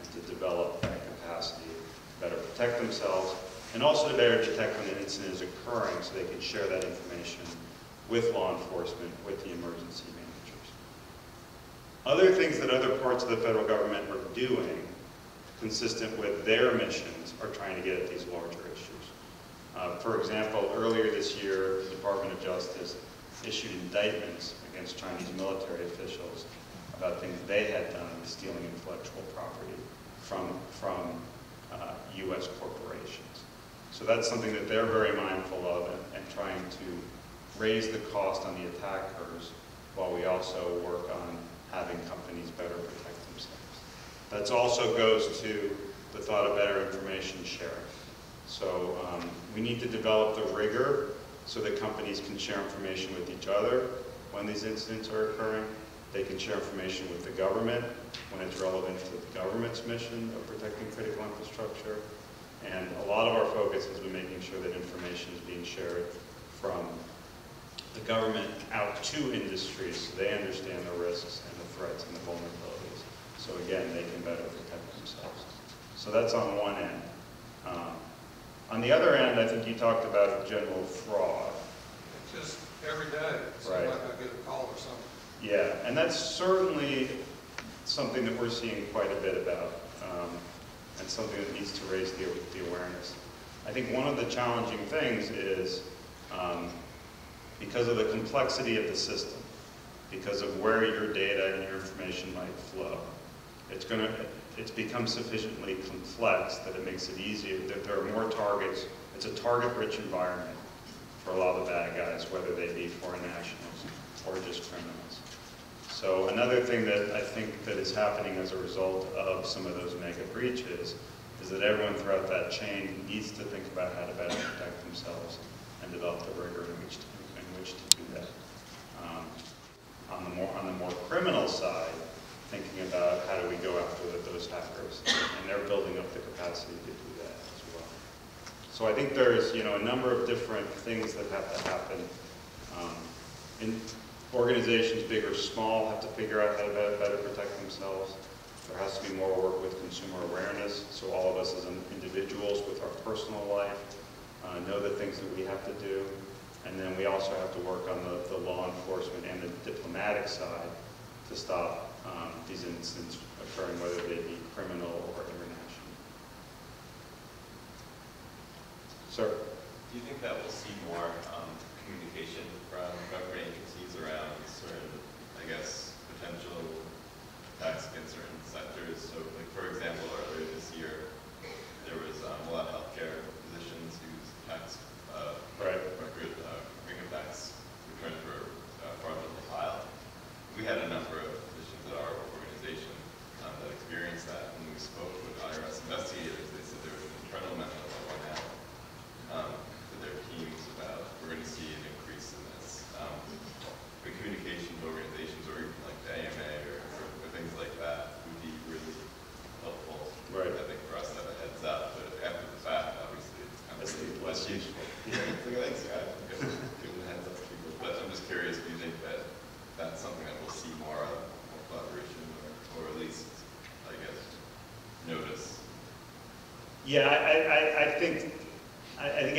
and to develop that capacity to better protect themselves, and also to better detect when an incident is occurring so they can share that information with law enforcement, with the emergency managers. Other things that other parts of the federal government are doing, consistent with their missions, are trying to get at these larger issues. For example, earlier this year, the Department of Justice issued indictments against Chinese military officials about things they had done with stealing intellectual property from U.S. corporations. So that's something that they're very mindful of and trying to raise the cost on the attackers while we also work on having companies better protect themselves. That also goes to the thought of better information sharing. So we need to develop the rigor so that companies can share information with each other when these incidents are occurring. They can share information with the government when it's relevant to the government's mission of protecting critical infrastructure. And a lot of our focus has been making sure that information is being shared from the government out to industries so they understand the risks and the threats and the vulnerabilities. So again, they can better protect themselves. So that's on one end. On the other end, I think you talked about general fraud. Just every day, it seems Right. like I get a call or something. Yeah, and that's certainly something that we're seeing quite a bit about, and something that needs to raise the awareness. I think one of the challenging things is because of the complexity of the system, because of where your data and your information might flow, it's become sufficiently complex that it makes it easier, that there are more targets. It's a target-rich environment for a lot of the bad guys, whether they be foreign nationals or just criminals. So another thing that I think that is happening as a result of some of those mega breaches is that everyone throughout that chain needs to think about how to better protect themselves and develop the rigor in which to do that. On the more criminal side, thinking about how do we go after those hackers, and they're building up the capacity to do that as well. So I think there's a number of different things that have to happen. In organizations, big or small, have to figure out how to better protect themselves. There has to be more work with consumer awareness, so all of us as individuals with our personal life know the things that we have to do. And then we also have to work on the law enforcement and the diplomatic side to stop these incidents occurring, whether they be criminal or international. Sir? Do you think that we'll see more communication from government agencies around certain, I guess, potential attacks against certain sectors? So, like, for example, earlier this year, there was a lot of healthcare physicians whose tax record ring attacks returned for fraudulently filed. We had a number of physicians at our organization that experienced that. When we spoke with IRS investigators, they said there was an internal memo that went out to their teams about we're going to see an increase in this. The communication to organizations, or even like the AMA or things like that, would be really helpful. Right. I think for us to have a heads up, but after the fact, obviously, it's kind of less useful. Thanks, guys. Give the heads up to people. But I'm just curious, do you think that that's something that we'll see more of, more collaboration, or at least, I guess, notice? Yeah, I think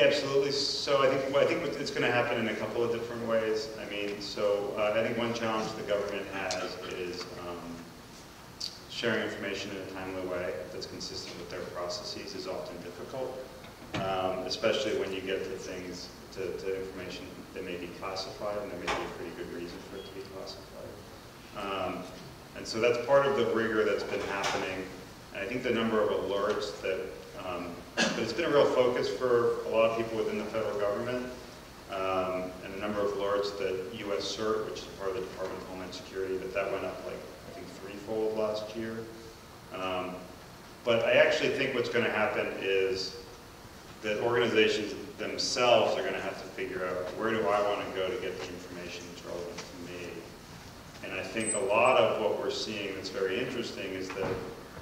absolutely. So I think it's going to happen in a couple of different ways. I mean, so I think one challenge the government has is sharing information in a timely way that's consistent with their processes is often difficult, especially when you get to things, to information that may be classified, and there may be a pretty good reason for it to be classified. And so that's part of the rigor that's been happening. And I think the number of alerts that it's been a real focus for a lot of people within the federal government, and the number of alerts that U.S. CERT, which is part of the Department of Homeland Security, that went up like, I think, threefold last year. But I actually think what's going to happen is that organizations themselves are going to have to figure out, where do I want to go to get the information that's relevant to me? And I think a lot of what we're seeing that's very interesting is that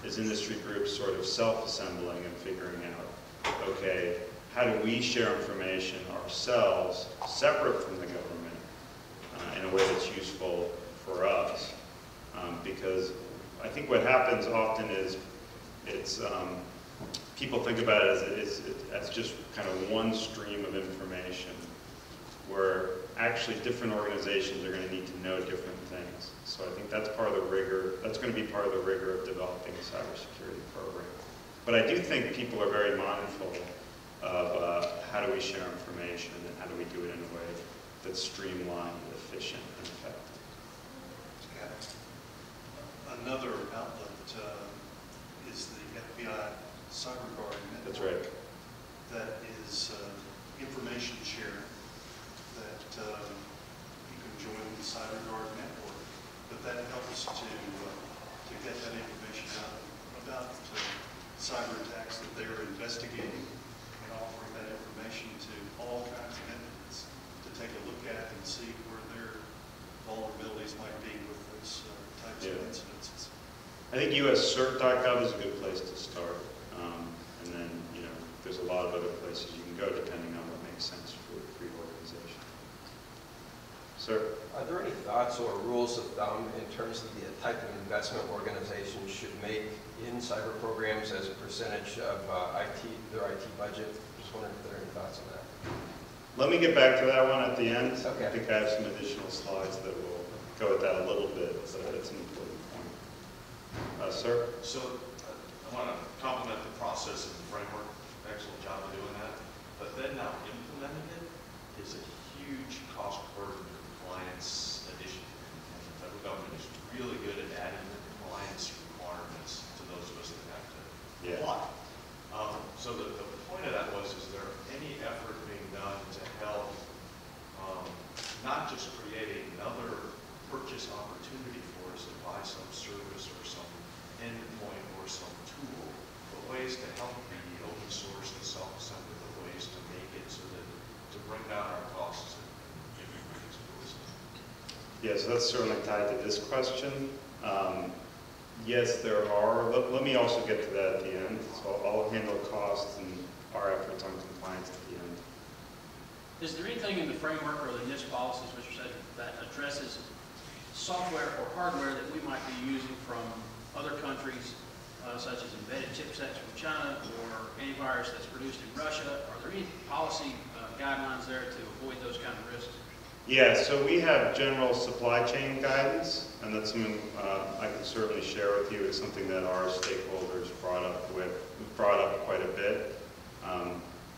as industry groups sort of self-assembling and figuring out, okay, how do we share information ourselves separate from the government in a way that's useful for us? Because I think what happens often is people think about it as just kind of one stream of information, where actually different organizations are going to need to know different things. So I think that's part of the rigor. That's going to be part of the rigor of developing a cybersecurity program. But I do think people are very mindful of how do we share information and how do we do it in a way that's streamlined, efficient, and effective. Another outlet is the FBI CyberGuard network. That's right. That is information sharing that you can join the CyberGuard network, but that helps to get that information out about cyber attacks that they're investigating and offering that information to all kinds of entities to take a look at and see where their vulnerabilities might be with those types of incidences. I think uscert.gov is a good place to start. And then, there's a lot of other places you can go depending on what makes sense for your organization. Sir? Are there any thoughts or rules of thumb in terms of the type of investment organizations should make in cyber programs as a percentage of their IT budget? Just wondering if there are any thoughts on that. Let me get back to that one at the end. Okay. I think I have some additional slides that will go at that a little bit, but it's an important point. Sir? So I want to compliment the process and the framework. Excellent job of doing that. But then now implementing it is a huge cost burden compliance addition. And the federal government is really good at adding the compliance requirements to those of us that have to apply. So the point of that was, is there any effort being done to help not just create another purchase opportunity for us to buy some service or some endpoint or some tool, but ways to help the open source and self-assembly, the ways to make it so that to bring down our costs and give everybody's tools. Yeah, so that's certainly tied to this question. Yes, there are. Let me also get to that at the end. So I'll handle costs and our efforts on compliance at the end. Is there anything in the framework or the NIST policies, Mr. Sager, that addresses software or hardware that we might be using from other countries, such as embedded chipsets from China or antivirus that's produced in Russia? Are there any policy guidelines there to avoid those kind of risks? Yeah, so we have general supply chain guidance, and that's something I can certainly share with you. It's something that our stakeholders brought up quite a bit.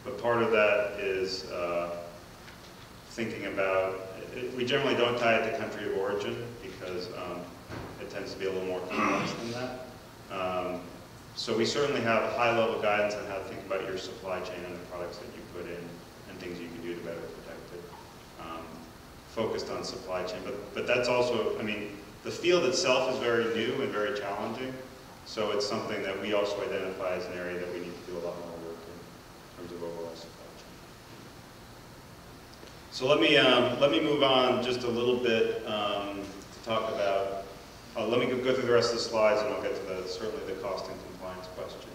But part of that is thinking about, we generally don't tie it to country of origin because it tends to be a little more complex than that. So we certainly have high-level guidance on how to think about your supply chain and the products that you put in and things you can do to better protect it. Focused on supply chain, but that's also, the field itself is very new and very challenging, so it's something that we also identify as an area that we need to do a lot more work in terms of overall supply chain. So let me move on just a little bit to talk about, let me go through the rest of the slides and I'll get to certainly the cost and compliance question.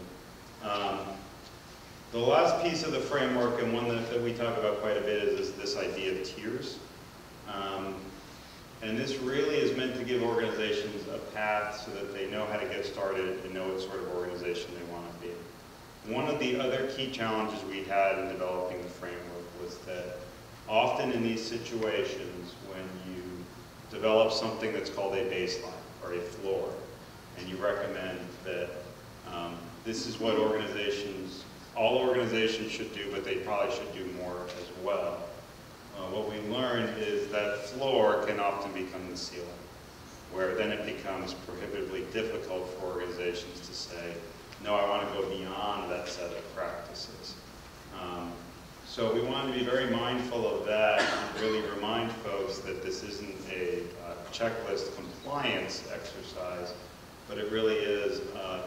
The last piece of the framework, and one that we talk about quite a bit, is this idea of tiers. And this really is meant to give organizations a path so that they know how to get started and know what sort of organization they want to be. One of the other key challenges we had in developing the framework was that often in these situations when you develop something that's called a baseline or a floor, and you recommend that this is what all organizations should do, but they probably should do more as well. What we learned is that floor can often become the ceiling, where then it becomes prohibitively difficult for organizations to say, no, I want to go beyond that set of practices. So we want to be very mindful of that and really remind folks that this isn't a checklist compliance exercise, but it really is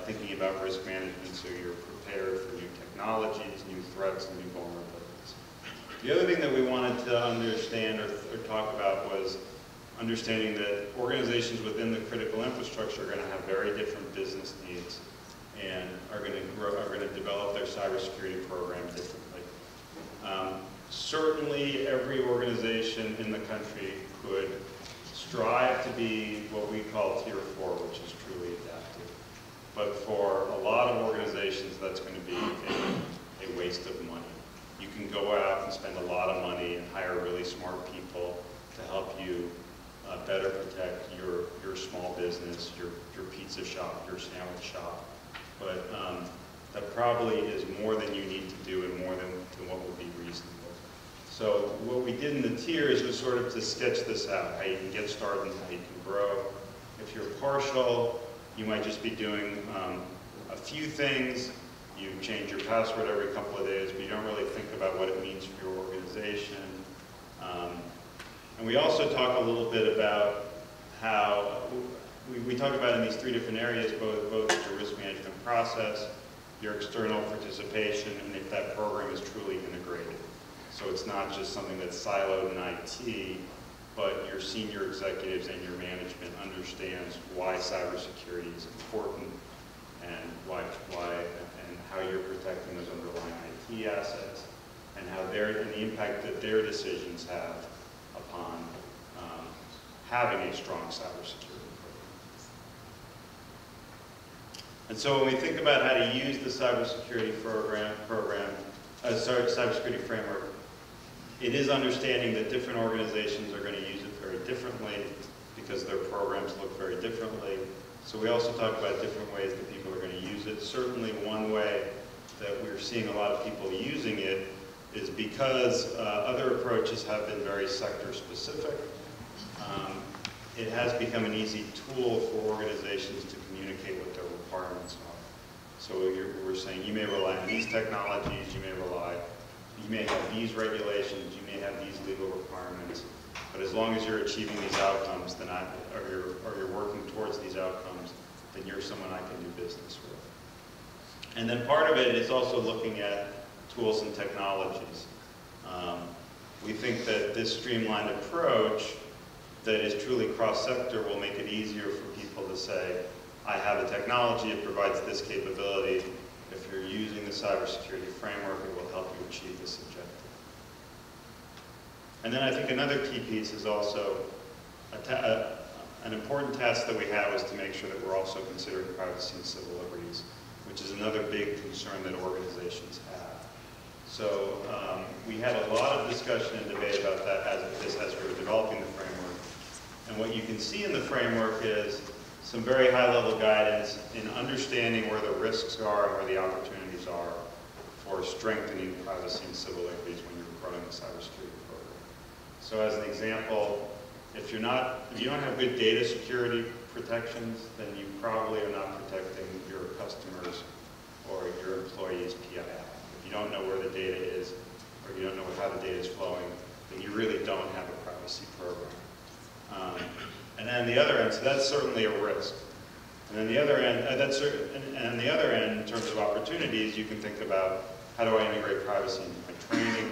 thinking about risk management so you're prepared for new technologies, new threats, and new vulnerabilities. The other thing that we wanted to understand or talk about was understanding that organizations within the critical infrastructure are going to have very different business needs and are going to develop their cybersecurity program differently. Certainly, every organization in the country could strive to be what we call Tier 4, which is truly adaptive. But for a lot of organizations, that's going to be a waste of money. You can go out and spend a lot of money and hire really smart people to help you better protect your small business, your pizza shop, your sandwich shop. But that probably is more than you need to do and more than did in the tiers was sort of to sketch this out, how you can get started and how you can grow. If you're partial, you might just be doing a few things. You change your password every couple of days, but you don't really think about what it means for your organization. And we also talk a little bit about how, we talk about in these three different areas, both your risk management process, your external participation, and if that program is truly integrated. So it's not just something that's siloed in IT, but your senior executives and your management understands why cybersecurity is important and why and how you're protecting those underlying IT assets and how and the impact that their decisions have upon having a strong cybersecurity program. And so when we think about how to use the cybersecurity cybersecurity framework, it is understanding that different organizations are going to use it very differently because their programs look very differently. So we also talk about different ways that people are going to use it. Certainly one way that we're seeing a lot of people using it is because other approaches have been very sector specific. It has become an easy tool for organizations to communicate what their requirements are. So we're saying you may rely on these technologies, you may have these regulations, you may have these legal requirements, but as long as you're achieving these outcomes, then or you're working towards these outcomes, then you're someone I can do business with. And then part of it is also looking at tools and technologies. We think that this streamlined approach that is truly cross-sector will make it easier for people to say, I have a technology, it provides this capability. If you're using the cybersecurity framework, it will help you achieve this objective. And then I think another key piece is also an important task that we have is to make sure that we're also considering privacy and civil liberties, which is another big concern that organizations have. So we had a lot of discussion and debate about that as we were developing the framework. And what you can see in the framework is some very high-level guidance in understanding where the risks are and where the opportunities are for strengthening privacy and civil liberties when you're running a cybersecurity program. So as an example, if you don't have good data security protections, then you probably are not protecting your customers or your employees' PII. If you don't know where the data is or you don't know how the data is flowing, then you really don't have a privacy program. And then the other end, so that's certainly a risk. And then the other end, and the other end, in terms of opportunities, you can think about how do I integrate privacy into my training?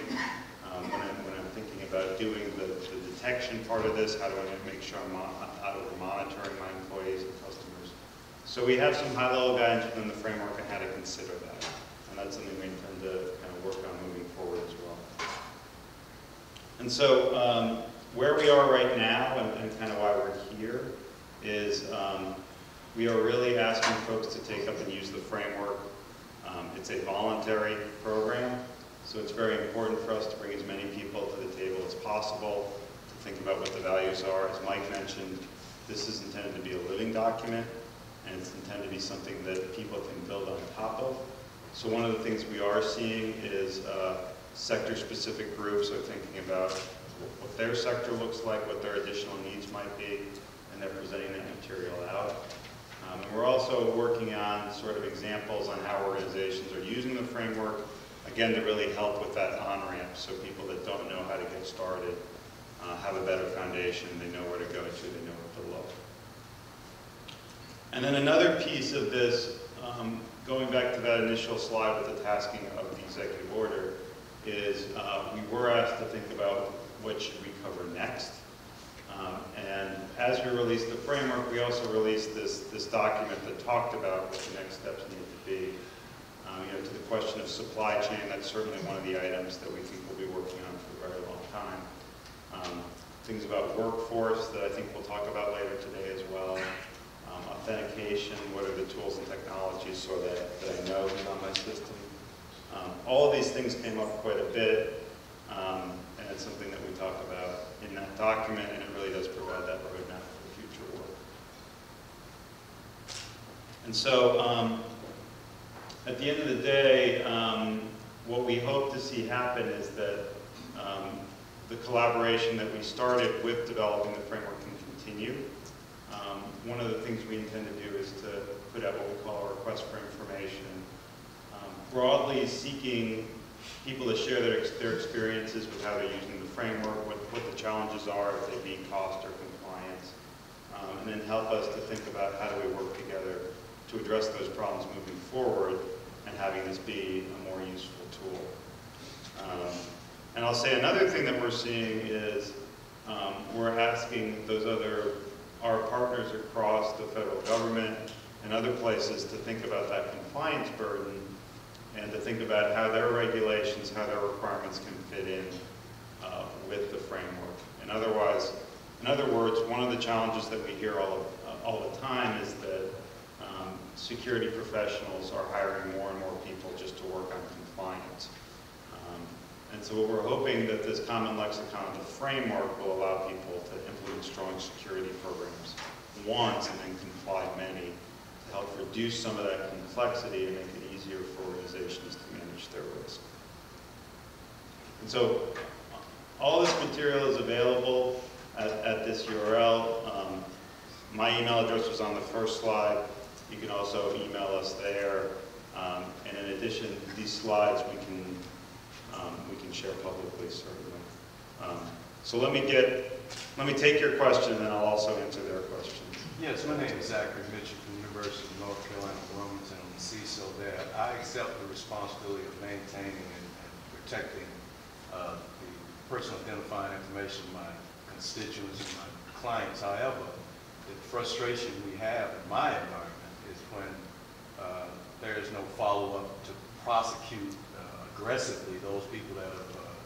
When I'm thinking about doing the detection part of this, how do I make sure I'm monitoring my employees and customers? So we have some high-level guidance within the framework on how to consider that. And that's something we intend to kind of work on moving forward as well. And so where we are right now and kind of why we're here is we are really asking folks to take up and use the framework. It's a voluntary program, so it's very important for us to bring as many people to the table as possible to think about what the values are. As Mike mentioned, this is intended to be a living document, and it's intended to be something that people can build on top of. So one of the things we are seeing is sector-specific groups are thinking about what their sector looks like, what their additional needs might be, and they're presenting that material out. And we're also working on sort of examples on how organizations are using the framework, again, to really help with that on-ramp, so people that don't know how to get started have a better foundation, they know where to go to, they know where to look. And then another piece of this, going back to that initial slide with the tasking of the executive order, is we were asked to think about what should we cover next. And as we released the framework, we also released this document that talked about what the next steps need to be. To the question of supply chain, that's certainly one of the items that we think we'll be working on for a very long time. Things about workforce that I think we'll talk about later today as well. Authentication, what are the tools and technologies so that I know who's on my system. All of these things came up quite a bit, and it's something that we talk about in that document, and it really does provide that roadmap for future work. And so, at the end of the day, what we hope to see happen is that the collaboration that we started with developing the framework can continue. One of the things we intend to do is to put out what we call a request for information, broadly seeking people to share their experiences with how they're using the framework, what the challenges are, if they be cost or compliance, and then help us to think about how do we work together to address those problems moving forward and having this be a more useful tool. And I'll say another thing that we're seeing is we're asking our partners across the federal government and other places to think about that compliance burden and to think about how their regulations, how their requirements can fit in with the framework. In other words, one of the challenges that we hear all the time is that security professionals are hiring more and more people just to work on compliance. And so we're hoping that this common lexicon of the framework will allow people to implement strong security programs once and then comply many to help reduce some of that complexity and make it easier for organizations to manage their risk. And so all this material is available at this URL. My email address was on the first slide. You can also email us there. And in addition, these slides we can share publicly, certainly. So let me take your question, and then I'll also answer their questions. Yes, my name is Zachary Mitchell from the University of North Carolina, Wilmington, on the CISO there. I accept the responsibility of maintaining and protecting the personal identifying information of my constituents and my clients. However, the frustration we have in my environment is when there is no follow-up to prosecute aggressively those people that have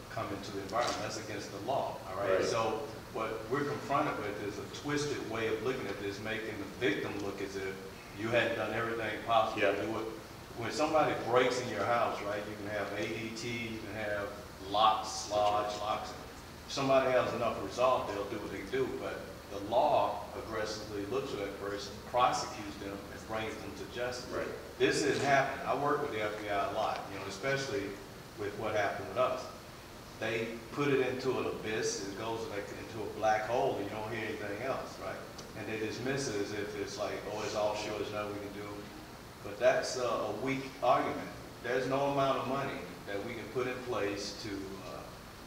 come into the environment. That's against the law, all right? So what we're confronted with is a twisted way of looking at this, making the victim look as if you hadn't done everything possible to do it. When somebody breaks in your house, right, you can have ADT, you can have locks, locks. If somebody has enough resolve, they'll do what they do, but the law aggressively looks at that person, prosecutes them, and brings them to justice. Right. This isn't happening. I work with the FBI a lot, especially with what happened with us. They put it into an abyss, it goes like into a black hole, and you don't hear anything else, right? And they dismiss it as if it's like, oh, it's offshore, there's nothing we can do. But that's a weak argument. There's no amount of money that we can put in place to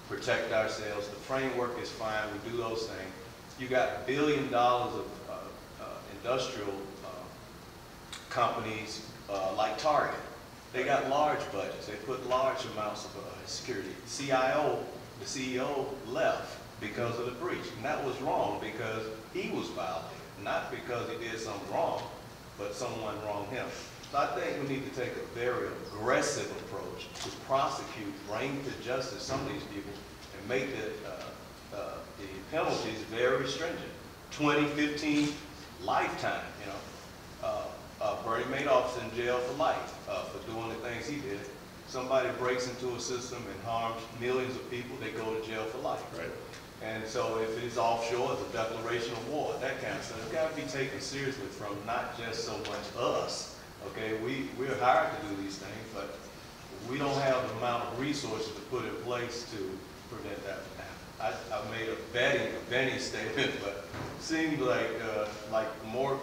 protect ourselves. The framework is fine, we do those things. You got $1 billion of industrial companies like Target. They got large budgets. They put large amounts of security. The CEO left because of the breach. And that was wrong because he was violated, not because he did something wrong, but someone wronged him. So I think we need to take a very aggressive approach to prosecute, bring to justice some of these people, and make the penalties very stringent. 20, 15, lifetime, Bernie Madoff's in jail for life for doing the things he did. Somebody breaks into a system and harms millions of people, they go to jail for life. Right. And so if it's offshore, it's a declaration of war, that kind of stuff. It's got to be taken seriously from not just so much us. Okay, we're hired to do these things, but we don't have the amount of resources to put in place to prevent that from happening. I made a vetting statement, but it seems like more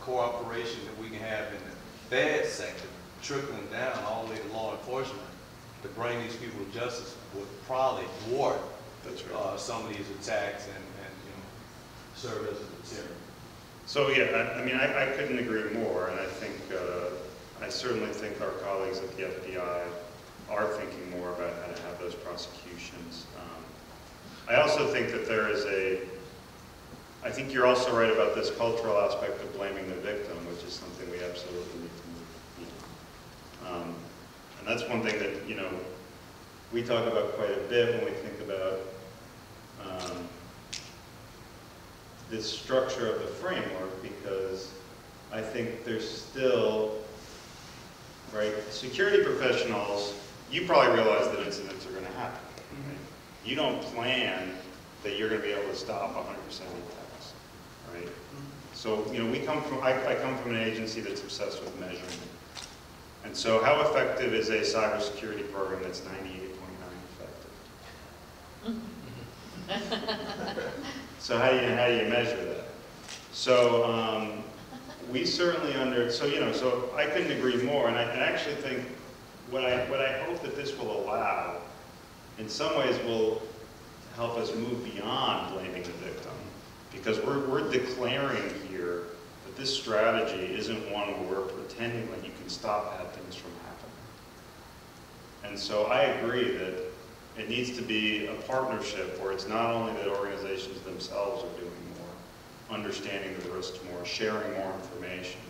cooperation that we can have in the bad sector, trickling down all the way to law enforcement to bring these people to justice would probably thwart some of these attacks and serve as a deterrent. So yeah, I mean, I couldn't agree more, and I think I certainly think our colleagues at the FBI are thinking more about how to have those prosecutions. I also think that I think you're also right about this cultural aspect of blaming the victim, which is something we absolutely need to move. And that's one thing that, we talk about quite a bit when we think about this structure of the framework, because I think there's still, right, security professionals, you probably realize that incidents are going to happen. Right? You don't plan that you're going to be able to stop 100% of attacks, right? So, I come from an agency that's obsessed with measurement. And so how effective is a cybersecurity program that's 98.9 effective? So how do you measure that? So we certainly so I couldn't agree more, and I actually think what I hope that this will allow, in some ways, will help us move beyond blaming the victim, because we're declaring here that this strategy isn't one where we're pretending that you can stop bad things from happening. And so I agree that it needs to be a partnership where it's not only that organizations themselves are doing more, understanding the risks more, sharing more information,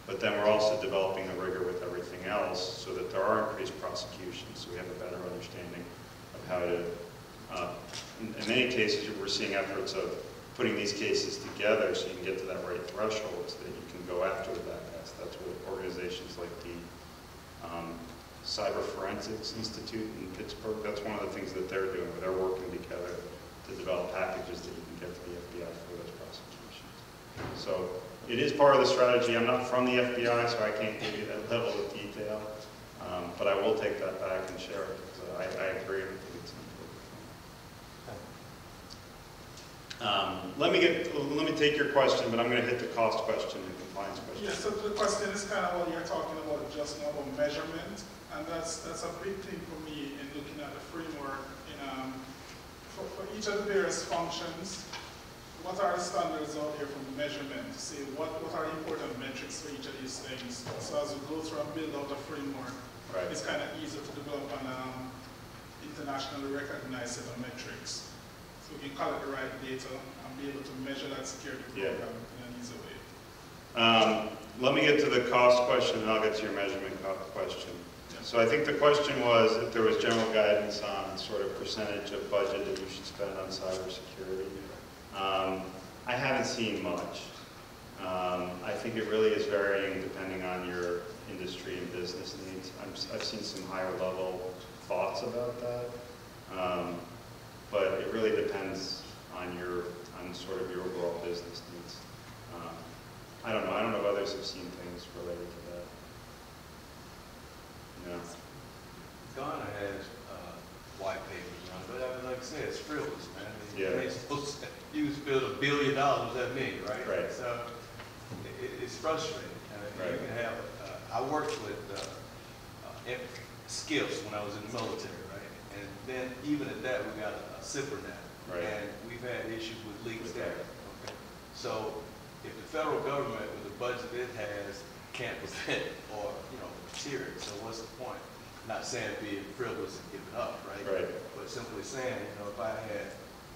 but then we're also developing the rigor with everything else so that there are increased prosecutions, so we have a better understanding of how to, in many cases we're seeing efforts of putting these cases together so you can get to that right threshold so that you can go after the bad guys. That's what organizations like the Cyber Forensics Institute in Pittsburgh, that's one of the things that they're doing, where they're working together to develop packages that you can get to the FBI for those prosecutions. So it is part of the strategy. I'm not from the FBI, so I can't give you that level of detail, but I will take that back and share it, because I agree. I think it's important. Let me take your question, but I'm going to hit the cost question and compliance question. Yeah, so the question is kind of what you're talking about, just now about measurement, and that's a big thing for me in looking at the framework. For each of the various functions, what are the standards out here from measurement? Say what are important metrics for each of these things? So as we go through and build out a framework, right, it's kind of easier to develop an internationally recognized set of metrics. So we can collect the right data and be able to measure that security program in an easy way. Let me get to the cost question, and I'll get to your measurement question. So I think the question was if there was general guidance on sort of percentage of budget that you should spend on cybersecurity. I haven't seen much. I think it really is varying depending on your industry and business needs. I've seen some higher level thoughts about that, but it really depends on sort of your overall business needs. I don't know. I don't know if others have seen things related to that. No. Ghana has white papers on it, but I mean, like I said, it's frivolous, man. Yeah. They're supposed to, you spend $1 billion at me, right? Right. So it's frustrating. Right. You can have, I worked with skiffs when I was in the military, right? And then even at that, we got a SIPR now. Right. And we've had issues with leaks With there. that. Okay. So if the federal government, with the budget it has, can't prevent or, tier it, so what's the point? Not saying being frivolous and giving up, right? Right. But simply saying, if I had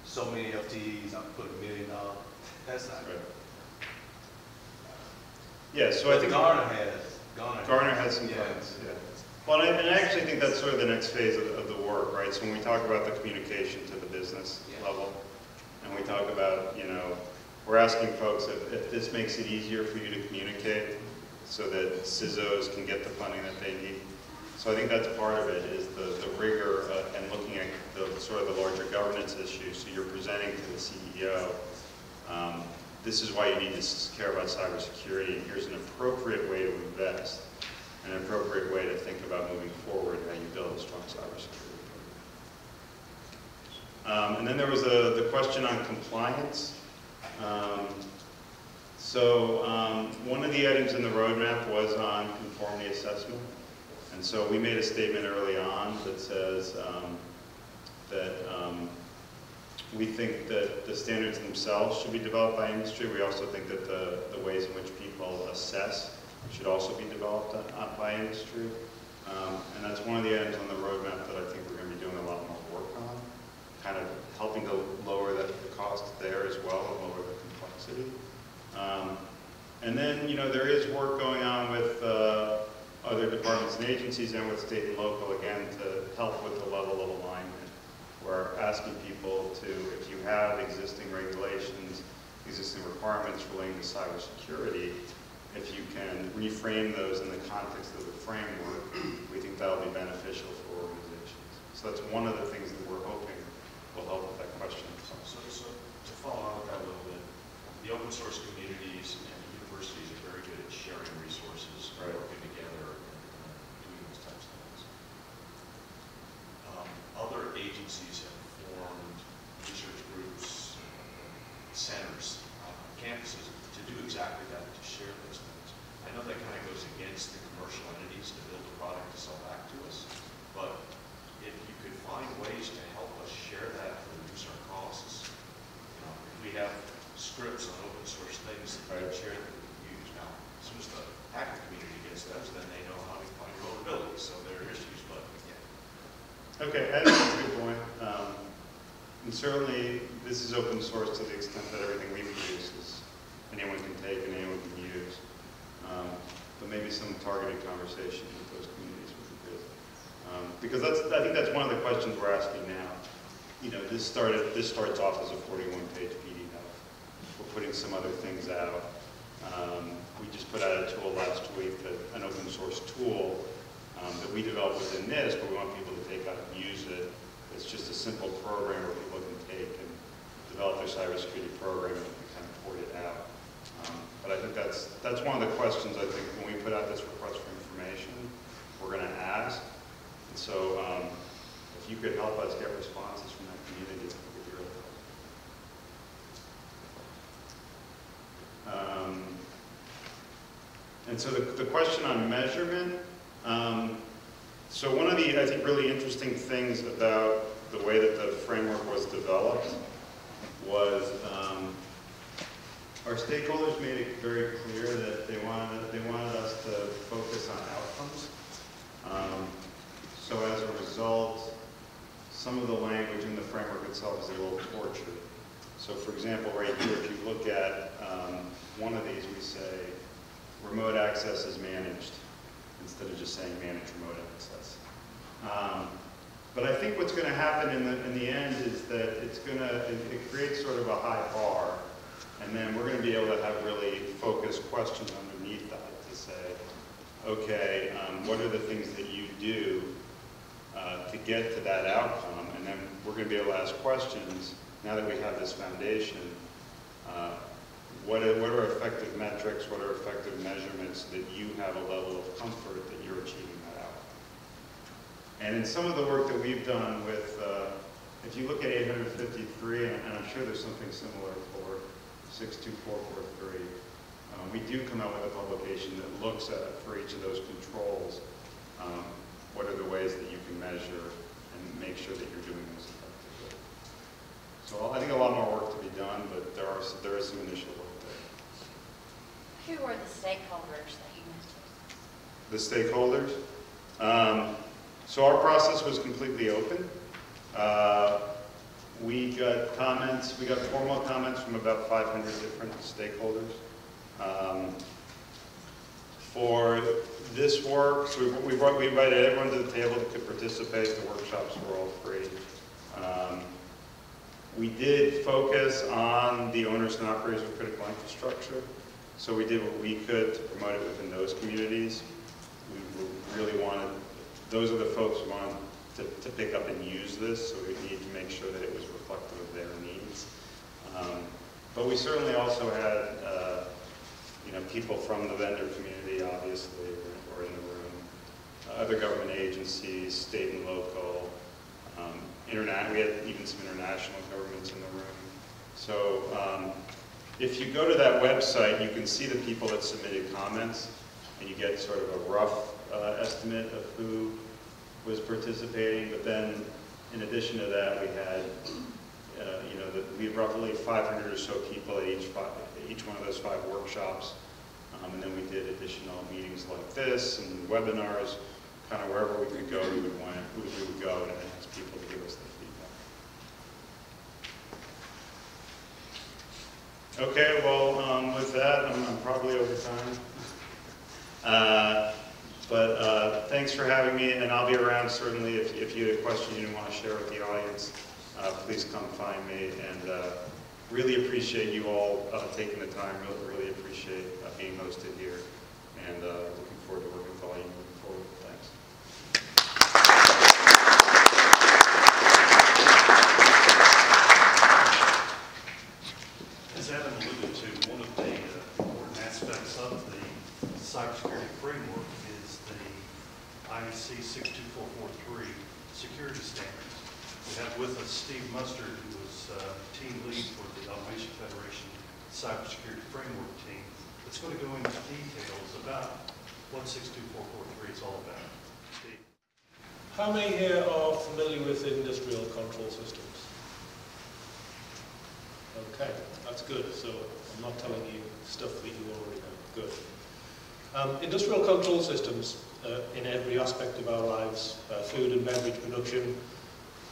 so many FTEs, I put $1 million. That's not Right. good. Yeah, so I think Garner has some plans. Yeah. Well, and I actually think that's sort of the next phase of the work, right? So when we talk about the communication to the business level, and we talk about, we're asking folks if this makes it easier for you to communicate so that CISOs can get the funding that they need. So I think that's part of it, is the rigor and looking at the sort of the larger governance issues. So you're presenting to the CEO, this is why you need to care about cybersecurity, and here's an appropriate way to invest, an appropriate way to think about moving forward how you build a strong cybersecurity program. And then there was the question on compliance. One of the items in the roadmap was on conformity assessment. And so we made a statement early on that says that we think that the standards themselves should be developed by industry. We also think that the ways in which people assess should also be developed by industry. And that's one of the items on the roadmap that I think we're going to be doing a lot more work on, kind of helping to lower the cost there as well and lower the complexity. And then, there is work going on with other departments and agencies and with state and local, again, to help with the level of alignment. We're asking people to, if you have existing regulations, existing requirements relating to cybersecurity, if you can reframe those in the context of the framework, we think that'll be beneficial for organizations. So that's one of the things that we're hoping will help with that question. So to follow on with that a little bit, the open source communities and universities are very good at sharing resources, Right. working together, and doing those types of things. Other agencies have formed Okay, I think that's a good point. And certainly, this is open source to the extent that everything we produce is anyone can take and anyone can use. But maybe some targeted conversation with those communities would be good. Because I think that's one of the questions we're asking now. You know, this starts off as a 41-page PDF. We're putting some other things out. We just put out a tool last week, an open source tool that we developed within NIST, but we want people to take out and use it. It's just a simple program where people can take and develop their cybersecurity program and kind of port it out. But I think that's one of the questions I think when we put out this request for information, we're going to ask. And so if you could help us get responses from that community, it would be really helpful. And so the question on measurement, so one of the, I think, really interesting things about the way that the framework was developed was our stakeholders made it very clear that they wanted us to focus on outcomes. So as a result, some of the language in the framework itself is a little tortured. So for example, right here, if you look at one of these, we say remote access is managed, instead of just saying manage remote access. But I think what's going to happen in the end is that it creates sort of a high bar, and then we're going to be able to have really focused questions underneath that to say, okay, what are the things that you do to get to that outcome? And then we're going to be able to ask questions, now that we have this foundation, what are effective metrics, what are effective measurements so that you have a level of comfort that you're achieving that outcome? And in some of the work that we've done with, if you look at 853, and I'm sure there's something similar for 62443, we do come out with a publication that looks at, for each of those controls, what are the ways that you can measure and make sure that you're doing those effectively. So I think a lot more work to be done, but there is some initial work there. Who are the stakeholders that you mentioned? The stakeholders? So our process was completely open. We got comments, we got formal comments from about 500 different stakeholders. For this work, so we invited everyone to the table that could participate. The workshops were all free. We did focus on the owners and operators of critical infrastructure. So we did what we could to promote it within those communities. We really wanted, those are the folks who wanted to pick up and use this, so we need to make sure that it was reflective of their needs. But we certainly also had people from the vendor community, obviously, were in the room, other government agencies, state and local, we had even some international governments in the room. So if you go to that website, you can see the people that submitted comments, and you get sort of a rough estimate of who was participating. But then, in addition to that, we had, we had roughly 500 or so people at each one of those 5 workshops. And then we did additional meetings like this and webinars, kind of wherever we could go, we would go and ask people to give us their feedback. Okay, well, with that, I'm probably over time. But thanks for having me, and I'll be around certainly if you had a question you didn't want to share with the audience. Please come find me, and really appreciate you all taking the time. Really appreciate being hosted here, and looking forward to working with all you moving forward. Thanks. As Adam alluded to, one of the important aspects of the cybersecurity framework is the IEC 62443 security standards. We have with us Steve Mustard, who was team lead for the Automation Federation Cybersecurity Framework team. It's going to go into details about what 62443 is all about. Steve. How many here are familiar with industrial control systems? Okay, that's good. So I'm not telling you stuff that you already know. Good. Industrial control systems in every aspect of our lives, food and beverage production,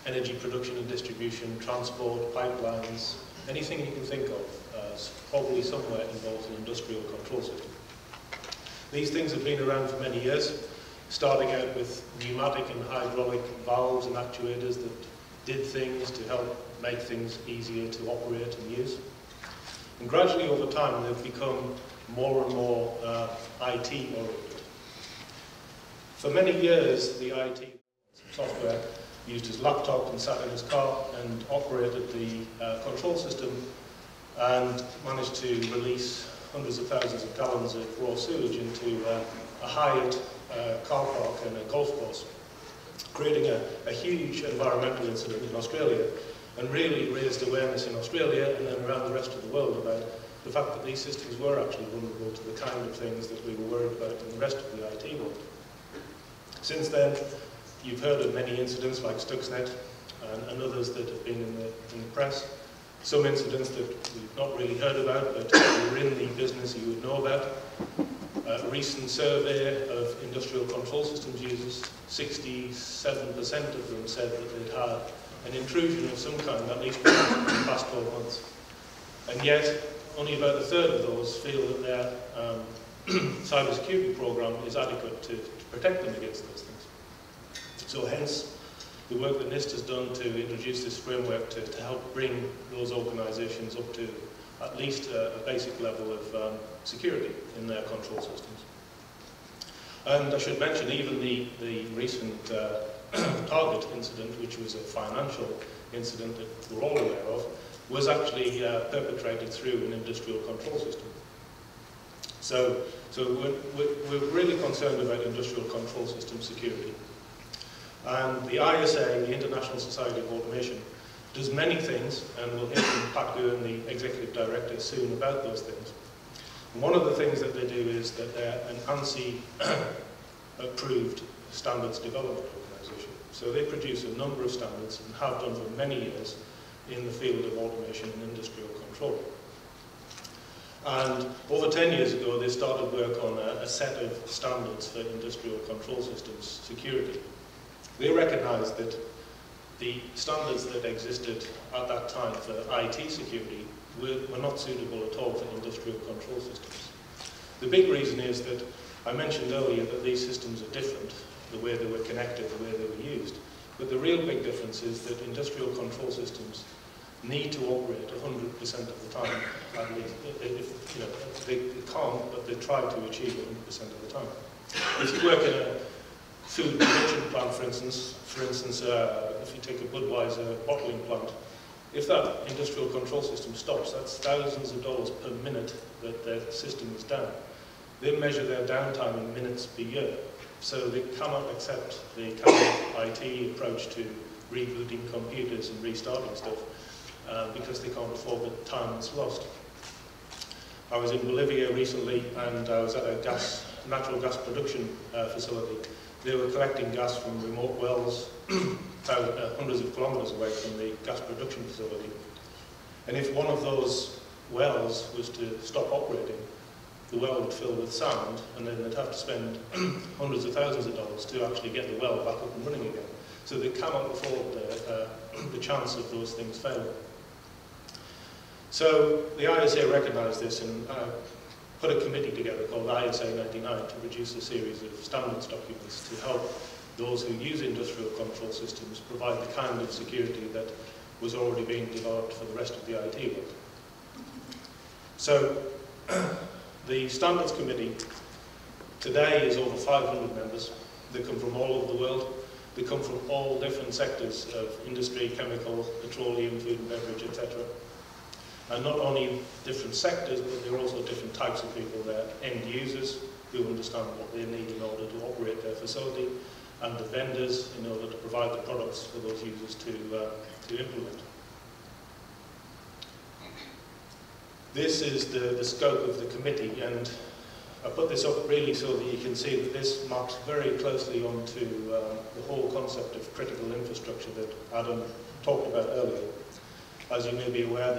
energy production and distribution, transport, pipelines, anything you can think of is probably somewhere involved in industrial control system. These things have been around for many years, starting out with pneumatic and hydraulic valves and actuators that did things to help make things easier to operate and use. And gradually over time they've become more and more IT oriented. For many years the IT software used his laptop and sat in his car and operated the control system and managed to release hundreds of thousands of gallons of raw sewage into a hired car park and a golf course, creating a huge environmental incident in Australia, and really raised awareness in Australia and then around the rest of the world about the fact that these systems were actually vulnerable to the kind of things that we were worried about in the rest of the IT world. Since then, you've heard of many incidents like Stuxnet and others that have been in the press. Some incidents that we've not really heard about, but if you were in the business you would know about. A recent survey of industrial control systems users, 67% of them said that they'd had an intrusion of some kind at least once in the past 12 months. And yet, only about a third of those feel that their cybersecurity program is adequate to protect them against those things. So hence, the work that NIST has done to introduce this framework to help bring those organisations up to at least a basic level of security in their control systems. And I should mention even the recent Target incident, which was a financial incident that we're all aware of, was actually perpetrated through an industrial control system. So we're really concerned about industrial control system security. And the ISA, the International Society of Automation, does many things, and we'll hear from Pat Gurn, the Executive Director, soon about those things. And one of the things that they do is that they're an ANSI-approved standards development organisation. So they produce a number of standards, and have done for many years, in the field of automation and industrial control. And over 10 years ago, they started work on a set of standards for industrial control systems security. They recognised that the standards that existed at that time for IT security were not suitable at all for industrial control systems. The big reason is that I mentioned earlier that these systems are different, the way they were connected, the way they were used. But the real big difference is that industrial control systems need to operate 100% of the time. At least, they can't, but they try to achieve 100% of the time. If you work in a food production plant, for instance, if you take a Budweiser bottling plant, if that industrial control system stops, that's thousands of dollars per minute that their system is down. They measure their downtime in minutes per year, so they cannot accept the kind of IT approach to rebooting computers and restarting stuff because they can't afford the time that's lost. I was in Bolivia recently, and I was at a natural gas production facility. They were collecting gas from remote wells hundreds of kilometres away from the gas production facility. And if one of those wells was to stop operating, the well would fill with sand, and then they'd have to spend hundreds of thousands of dollars to actually get the well back up and running again. So they cannot afford the chance of those things failing. So the ISA recognised this and put a committee together called ISA 99 to produce a series of standards documents to help those who use industrial control systems provide the kind of security that was already being developed for the rest of the IT world. So the standards committee today is over 500 members. They come from all over the world. They come from all different sectors of industry, chemical, petroleum, food and beverage, etc. And not only different sectors, but they're also different types of people. They're end users who understand what they need in order to operate their facility, and the vendors in order to provide the products for those users to implement. This is the scope of the committee, and I put this up really so that you can see that this maps very closely onto the whole concept of critical infrastructure that Adam talked about earlier. As you may be aware,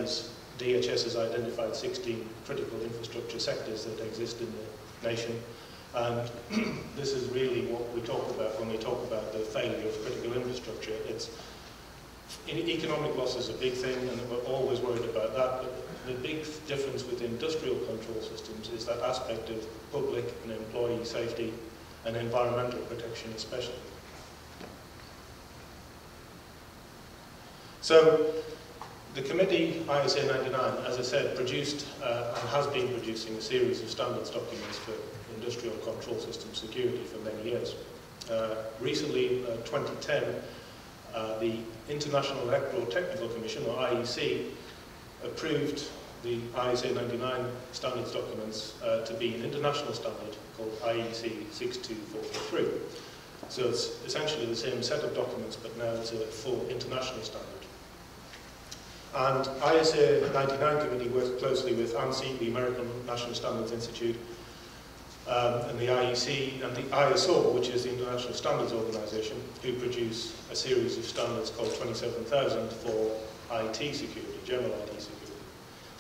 DHS has identified 16 critical infrastructure sectors that exist in the nation, And this is really what we talk about when we talk about the failure of critical infrastructure. Economic loss is a big thing, and we're always worried about that, but the big difference with industrial control systems is that aspect of public and employee safety and environmental protection especially. So the committee, ISA 99, as I said, produced and has been producing a series of standards documents for industrial control system security for many years. Recently, 2010, the International Electrotechnical Commission, or IEC, approved the ISA 99 standards documents to be an international standard called IEC 62443. So it's essentially the same set of documents, but now it's a full international standard. And ISA 99 committee works closely with ANSI, the American National Standards Institute, and the IEC and the ISO, which is the International Standards Organization, who produce a series of standards called 27000 for IT security, general IT security.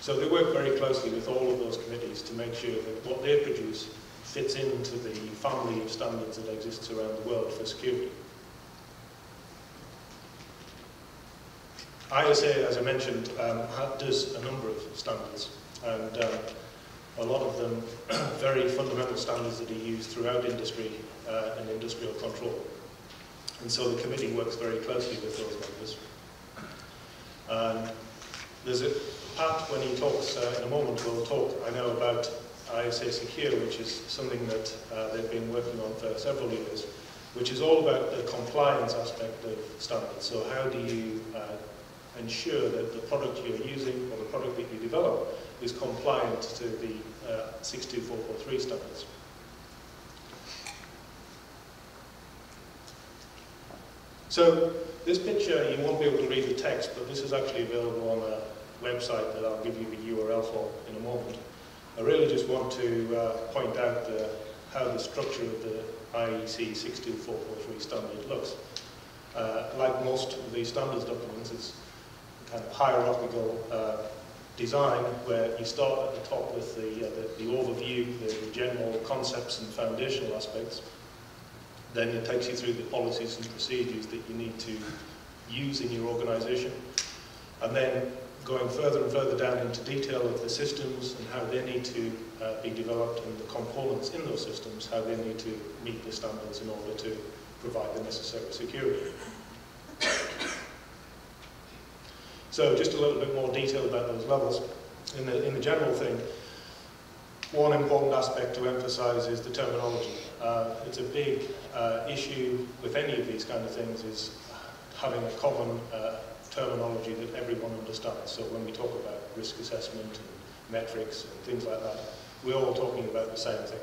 So they work very closely with all of those committees to make sure that what they produce fits into the family of standards that exists around the world for security. ISA, as I mentioned, does a number of standards, and a lot of them very fundamental standards that are used throughout industry and industrial control. And so the committee works very closely with those members. And there's a Pat, when he talks in a moment, will talk, I know, about ISA Secure, which is something that they've been working on for several years, which is all about the compliance aspect of standards. So how do you ensure that the product you're using or the product that you develop is compliant to the 62443 standards. So this picture, you won't be able to read the text, but this is actually available on a website that I'll give you the URL for in a moment. I really just want to point out how the structure of the IEC 62443 standard looks. Like most of these standards documents, it's kind of hierarchical design where you start at the top with the overview, the general concepts and foundational aspects. Then it takes you through the policies and procedures that you need to use in your organization. And then going further and further down into detail of the systems and how they need to be developed and the components in those systems, how they need to meet the standards in order to provide the necessary security. So just a little bit more detail about those levels. In the general thing, one important aspect to emphasize is the terminology. It's a big issue with any of these kind of things is having a common terminology that everyone understands. So when we talk about risk assessment and metrics and things like that, we're all talking about the same thing.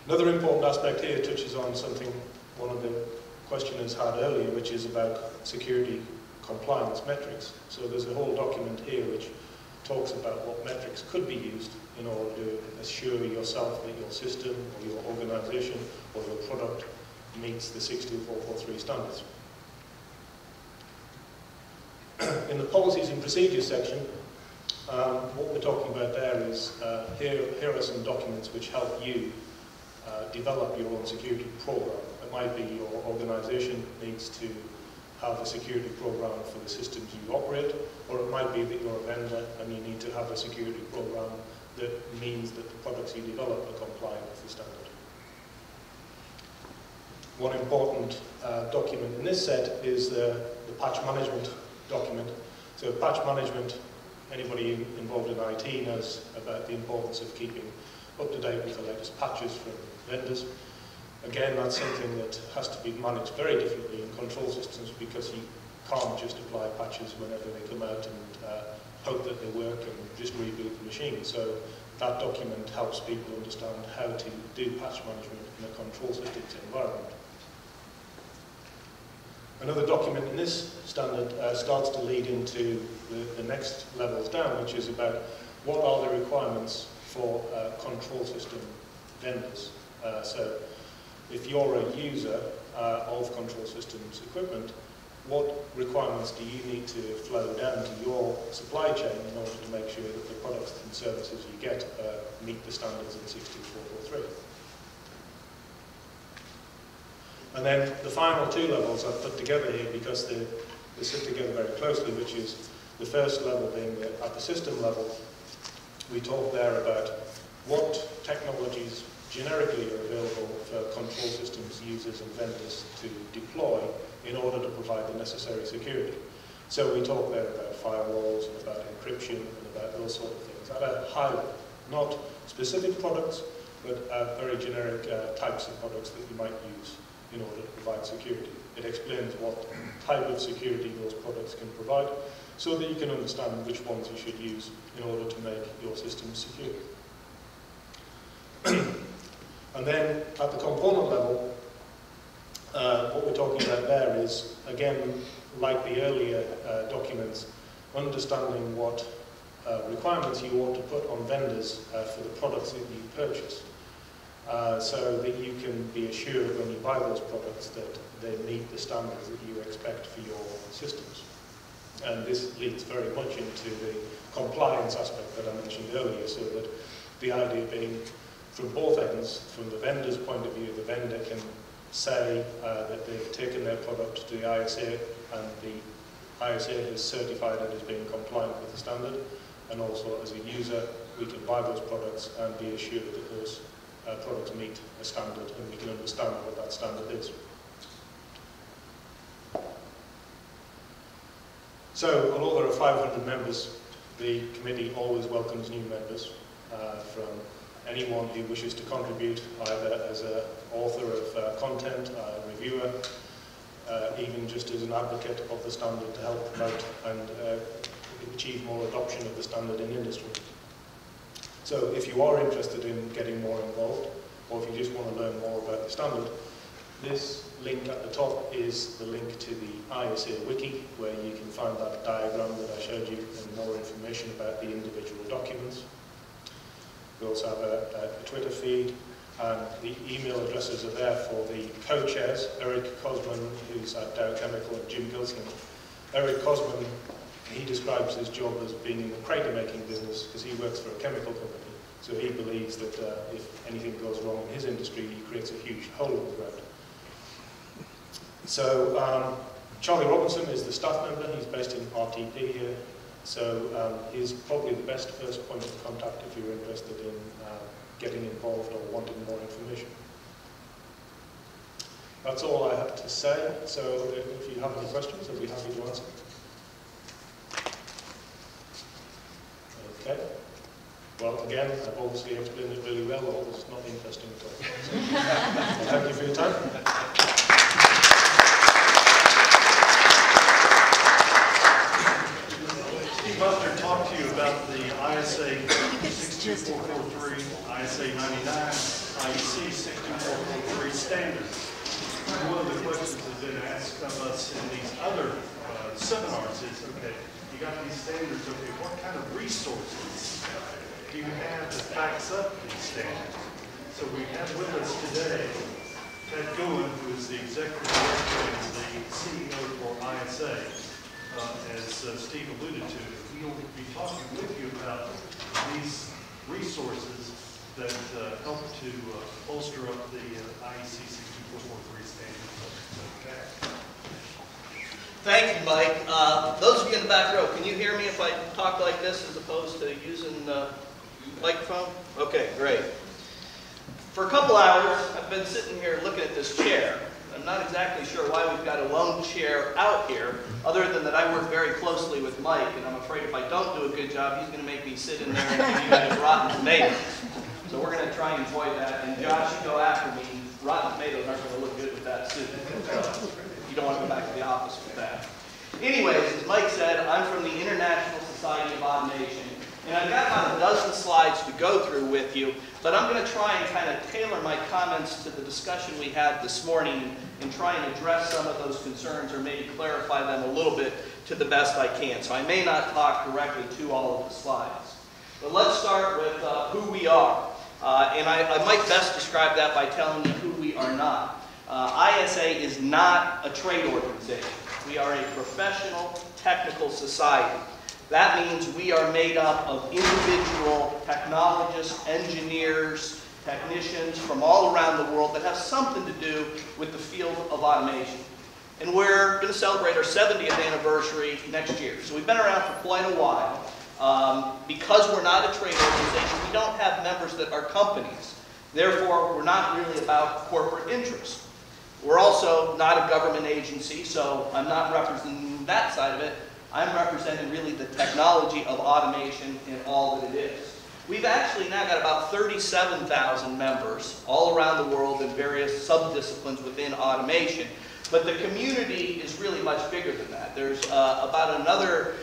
Another important aspect here touches on something one of the questioners had earlier, which is about security compliance metrics. So there's a whole document here which talks about what metrics could be used in order to assure yourself that your system or your organization or your product meets the 62443 standards. In the policies and procedures section, what we're talking about there is here are some documents which help you develop your own security program. It might be your organization needs to have a security program for the systems you operate, or it might be that you're a vendor and you need to have a security program that means that the products you develop are compliant with the standard. One important document in this set is the patch management document. So patch management, anybody involved in IT knows about the importance of keeping up to date with the latest patches from vendors. Again, that's something that has to be managed very differently in control systems because you can't just apply patches whenever they come out and hope that they work and just reboot the machine. So that document helps people understand how to do patch management in a control systems environment. Another document in this standard starts to lead into the next levels down, which is about what are the requirements for control system vendors. So if you're a user of control systems equipment, what requirements do you need to flow down to your supply chain in order to make sure that the products and services you get meet the standards in 62443. And then the final two levels I've put together here because they sit together very closely, which is the first level being at the system level. We talk there about what technologies generically are available for control systems users and vendors to deploy in order to provide the necessary security. So we talk there about firewalls and about encryption and about those sort of things at a high level, not specific products, but very generic types of products that you might use in order to provide security. It explains what type of security those products can provide so that you can understand which ones you should use in order to make your system secure. And then at the component level, what we're talking about there is, again, like the earlier documents, understanding what requirements you ought to put on vendors for the products that you purchase. So that you can be assured when you buy those products that they meet the standards that you expect for your systems. And this leads very much into the compliance aspect that I mentioned earlier, so that the idea being from both ends, from the vendor's point of view, the vendor can say that they've taken their product to the ISA and the ISA has certified it as being compliant with the standard, and also as a user we can buy those products and be assured that those products meet a standard and we can understand what that standard is. So, although there are 500 members, the committee always welcomes new members from anyone who wishes to contribute, either as an author of content, a reviewer, even just as an advocate of the standard to help promote and achieve more adoption of the standard in industry. So if you are interested in getting more involved, or if you just want to learn more about the standard, this link at the top is the link to the ISA wiki, where you can find that diagram that I showed you and more information about the individual documents. We also have a Twitter feed, and the email addresses are there for the co-chairs, Eric Cosman, who's at Dow Chemical, and Jim Gilson. Eric Cosman, he describes his job as being in the crater making business because he works for a chemical company. So he believes that if anything goes wrong in his industry, he creates a huge hole in the ground. So Charlie Robinson is the staff member. He's based in RTP here. So he's probably the best first point of contact if you're interested in getting involved or wanting more information. That's all I have to say. So if you have any questions, I'll be happy to answer. Okay. Well, again, I've obviously explained it really well, or it's not interesting at all. So, thank you for your time. Steve Buster talked to you about the ISA 62443, ISA 99, IEC 62443 standards. One of the questions that's been asked of us in these other seminars is, okay, you got these standards, okay, what kind of resources do you have that backs up these standards? So we have with us today Ted Goen, who is the Executive Director and the CEO for ISA. As Steve alluded to, he'll be talking with you about these resources that help to bolster up the IEC 62443 standards. Okay. Thank you, Mike. Those of you in the back row, can you hear me if I talk like this as opposed to using the microphone? Okay, great. For a couple hours, I've been sitting here looking at this chair. I'm not exactly sure why we've got a lone chair out here, other than that I work very closely with Mike, and I'm afraid if I don't do a good job, he's going to make me sit in there and give you guys rotten tomatoes. So we're going to try and avoid that. And Josh, you go after me. Rotten tomatoes aren't going to look good with that suit. You don't want to go back to the office with that. Anyways, as Mike said, I'm from the International Society of Automation, and I've got about a dozen slides to go through with you, but I'm going to try and kind of tailor my comments to the discussion we had this morning and try and address some of those concerns or maybe clarify them a little bit to the best I can. So I may not talk directly to all of the slides. But let's start with who we are. And I might best describe that by telling you who we are not. ISA is not a trade organization. We are a professional technical society. That means we are made up of individual technologists, engineers, technicians from all around the world that have something to do with the field of automation. And we're going to celebrate our 70th anniversary next year. So we've been around for quite a while. Because we're not a trade organization, we don't have members that are companies. Therefore, we're not really about corporate interests. We're also not a government agency, so I'm not representing that side of it. I'm representing really the technology of automation and all that it is. We've actually now got about 37,000 members all around the world in various sub-disciplines within automation. But the community is really much bigger than that. There's about another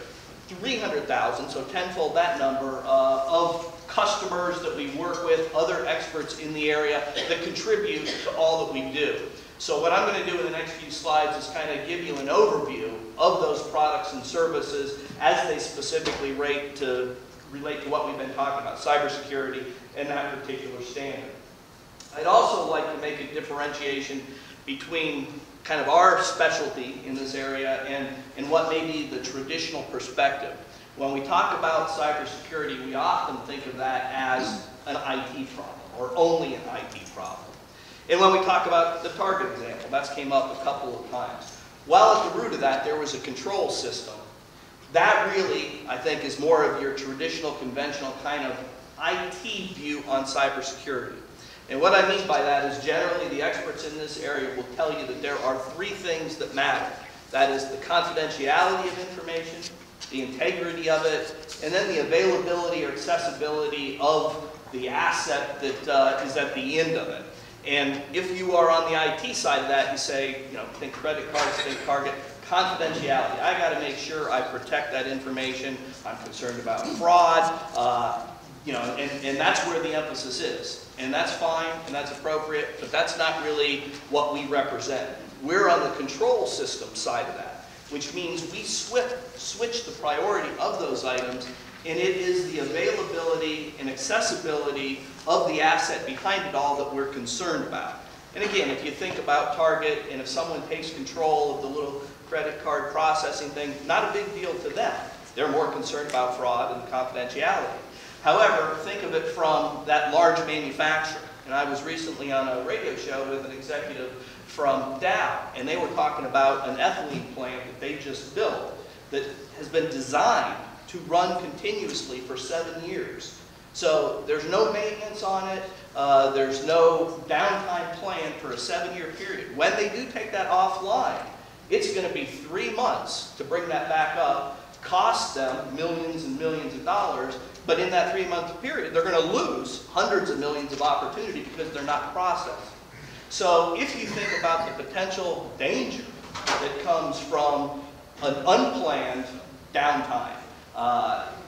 300,000, so tenfold that number, of customers that we work with, other experts in the area that contribute to all that we do. So what I'm going to do in the next few slides is kind of give you an overview of those products and services as they specifically relate to what we've been talking about, cybersecurity and that particular standard. I'd also like to make a differentiation between kind of our specialty in this area and what may be the traditional perspective. When we talk about cybersecurity, we often think of that as an IT problem, or only an IT problem. And when we talk about the Target example, that's came up a couple of times. Well, at the root of that, there was a control system. That really, I think, is more of your traditional, conventional kind of IT view on cybersecurity. And what I mean by that is generally the experts in this area will tell you that there are three things that matter. That is the confidentiality of information, the integrity of it, and then the availability or accessibility of the asset that is at the end of it. And if you are on the IT side of that, you say, think credit cards, think Target, confidentiality. I got to make sure I protect that information. I'm concerned about fraud, and that's where the emphasis is. And that's fine, and that's appropriate, but that's not really what we represent. We're on the control system side of that, which means we switch the priority of those items, and it is the availability and accessibility of the asset behind it all that we're concerned about. And again, if you think about Target, and if someone takes control of the little credit card processing thing, not a big deal to them. They're more concerned about fraud and confidentiality. However, think of it from that large manufacturer. And I was recently on a radio show with an executive from Dow, and they were talking about an ethylene plant that they just built that has been designed to run continuously for 7 years. So there's no maintenance on it. There's no downtime planned for a 7-year period. When they do take that offline, it's going to be 3 months to bring that back up, cost them millions and millions of dollars, but in that 3-month period, they're going to lose hundreds of millions of opportunity because they're not processed. So if you think about the potential danger that comes from an unplanned downtime,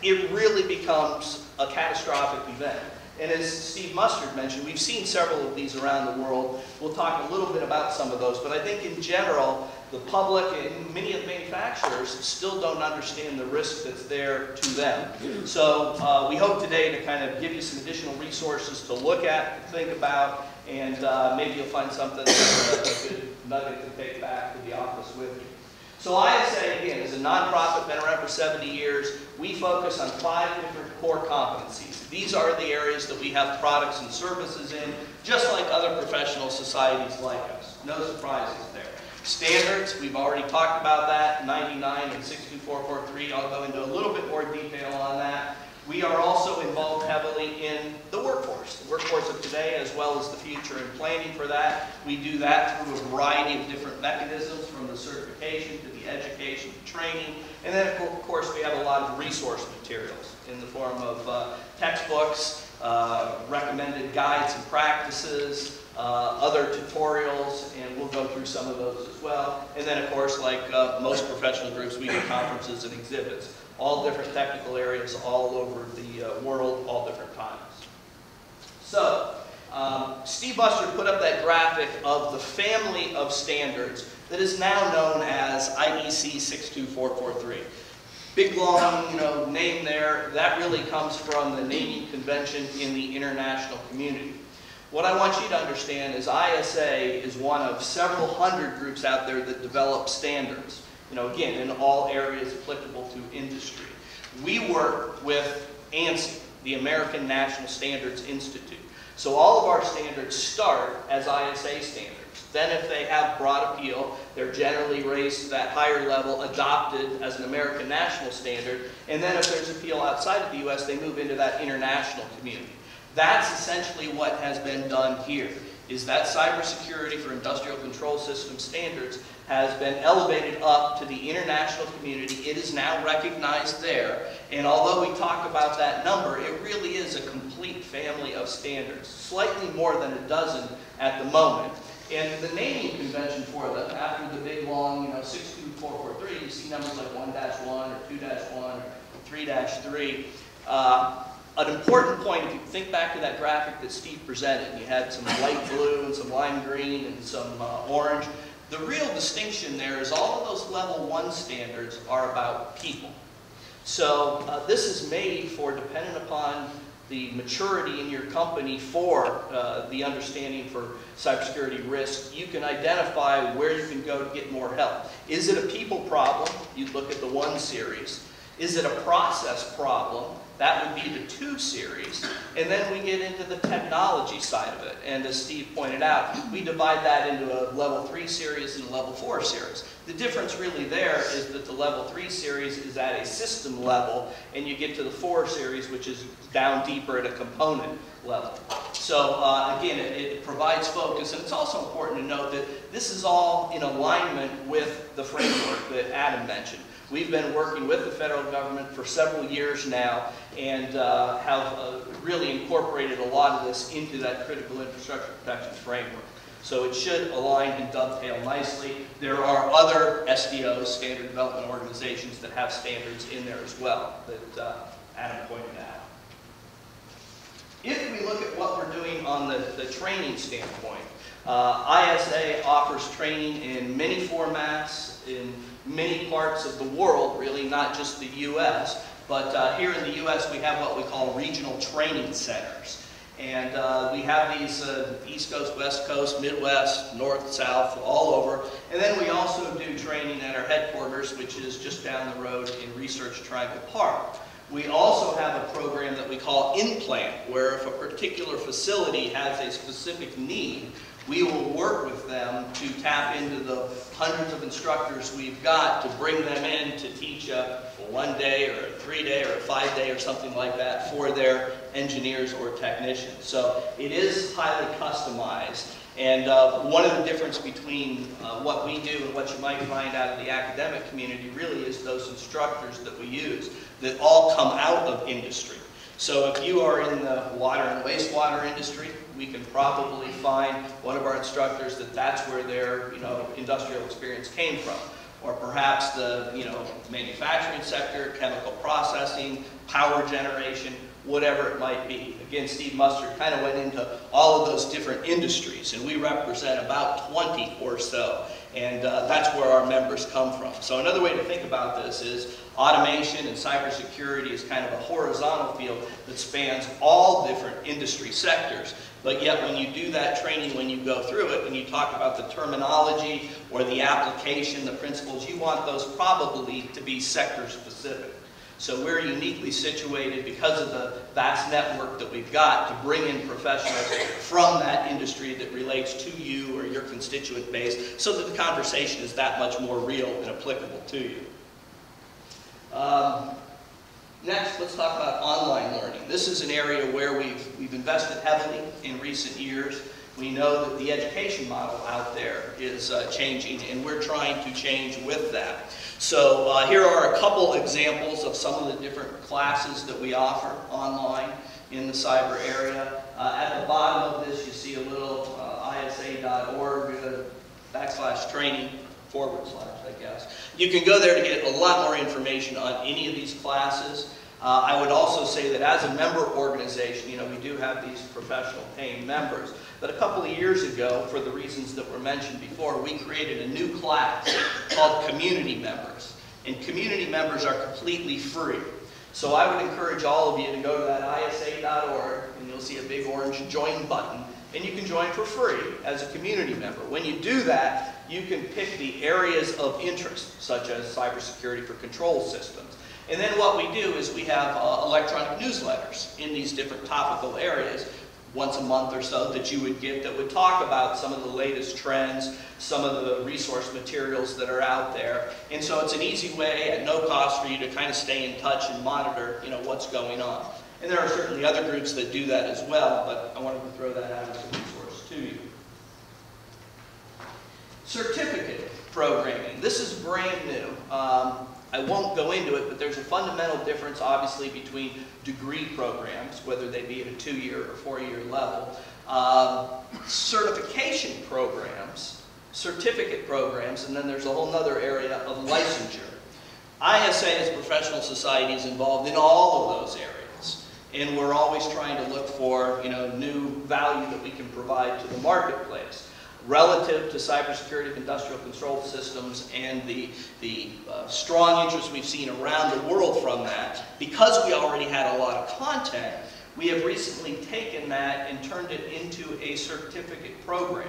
it really becomes a catastrophic event. And as Steve Mustard mentioned, we've seen several of these around the world. We'll talk a little bit about some of those, but I think in general, the public and many of the manufacturers still don't understand the risk that's there to them. So we hope today to kind of give you some additional resources to look at, to think about, and maybe you'll find something that's a good nugget to take back to the office with you. So ISA, again, is a nonprofit, been around for 70 years. We focus on 5 different core competencies. These are the areas that we have products and services in, just like other professional societies like us. No surprises there. Standards, we've already talked about that, 99 and 62443. I'll go into a little bit more detail on that. We are also involved heavily in the workforce of today as well as the future, and planning for that. We do that through a variety of different mechanisms, from the certification to the education to training. And then, of course, we have a lot of resource materials in the form of textbooks, recommended guides and practices, other tutorials, and we'll go through some of those as well. And then, of course, like most professional groups, we do conferences and exhibits. All different technical areas all over the world, all different times. So, Steve Mustard put up that graphic of the family of standards that is now known as IEC 62443. Big long, name there. That really comes from the naming convention in the international community. What I want you to understand is ISA is one of several hundred groups out there that develop standards, again, in all areas applicable to industry. We work with ANSI, the American National Standards Institute. So all of our standards start as ISA standards. Then if they have broad appeal, they're generally raised to that higher level, adopted as an American national standard. And then if there's appeal outside of the US, they move into that international community. That's essentially what has been done here, is that cybersecurity for industrial control system standards has been elevated up to the international community. It is now recognized there. And although we talk about that number, it really is a complete family of standards, slightly more than a dozen at the moment. And the naming convention for them, after the big long, 62443, you see numbers like 1-1 or 2-1 or 3-3. An important point, if you think back to that graphic that Steve presented, you had some light blue and some lime green and some orange. The real distinction there is all of those level 1 standards are about people. So this is made for, dependent upon the maturity in your company for the understanding for cybersecurity risk, you can identify where you can go to get more help. Is it a people problem? You look at the 1 series. Is it a process problem? That would be the 2 series. And then we get into the technology side of it. And as Steve pointed out, we divide that into a level 3 series and a level 4 series. The difference really there is that the level 3 series is at a system level, and you get to the 4 series, which is down deeper at a component level. So again, it provides focus, and it's also important to note that this is all in alignment with the framework that Adam mentioned. We've been working with the federal government for several years now and have really incorporated a lot of this into that critical infrastructure protection framework. So it should align and dovetail nicely. There are other SDOs, standard development organizations, that have standards in there as well that Adam pointed out. If we look at what we're doing on the training standpoint, ISA offers training in many formats, in many parts of the world, really, not just the US, but here in the US we have what we call regional training centers. And we have these East Coast, West Coast, Midwest, North, South, all over. And then we also do training at our headquarters, which is just down the road in Research Triangle Park. We also have a program that we call In-Plant, where if a particular facility has a specific need, we will work with them to tap into the hundreds of instructors we've got to bring them in to teach a 1-day or a 3-day or a 5-day or something like that for their engineers or technicians. So it is highly customized. And one of the differences between what we do and what you might find out of the academic community really is those instructors that we use that all come out of industry. So if you are in the water and wastewater industry, we can probably find one of our instructors that's where their industrial experience came from. Or perhaps the manufacturing sector, chemical processing, power generation, whatever it might be. Again, Steve Mustard kind of went into all of those different industries, and we represent about 20 or so. And that's where our members come from. So another way to think about this is automation and cybersecurity is kind of a horizontal field that spans all different industry sectors. But yet when you do that training, when you go through it, when you talk about the terminology or the application, the principles, you want those probably to be sector specific. So we're uniquely situated because of the vast network that we've got to bring in professionals from that industry that relates to you or your constituent base so that the conversation is that much more real and applicable to you. Next, let's talk about online learning. This is an area where we've invested heavily in recent years. We know that the education model out there is changing, and we're trying to change with that. So here are a couple examples of some of the different classes that we offer online in the cyber area. At the bottom of this, you see a little isa.org /training / I guess. You can go there to get a lot more information on any of these classes. I would also say that as a member organization, we do have these professional paying members. But a couple of years ago, for the reasons that were mentioned before, we created a new class called Community Members. And community members are completely free. So I would encourage all of you to go to that isa.org, and you'll see a big orange join button, and you can join for free as a community member. When you do that, you can pick the areas of interest, such as cybersecurity for control systems. And then what we do is we have electronic newsletters in these different topical areas, once a month or so, that you would get that would talk about some of the latest trends, some of the resource materials that are out there. And so it's an easy way at no cost for you to kind of stay in touch and monitor, what's going on. And there are certainly other groups that do that as well, but I wanted to throw that out as a resource to you. Certificate programming. This is brand new. I won't go into it, but there's a fundamental difference, obviously, between degree programs, whether they be at a 2-year or 4-year level, certification programs, certificate programs, and then there's a whole other area of licensure. ISA as a professional society is involved in all of those areas, and we're always trying to look for new value that we can provide to the marketplace. Relative to cybersecurity of industrial control systems and the strong interest we've seen around the world from that, because we already had a lot of content, we have recently taken that and turned it into a certificate program.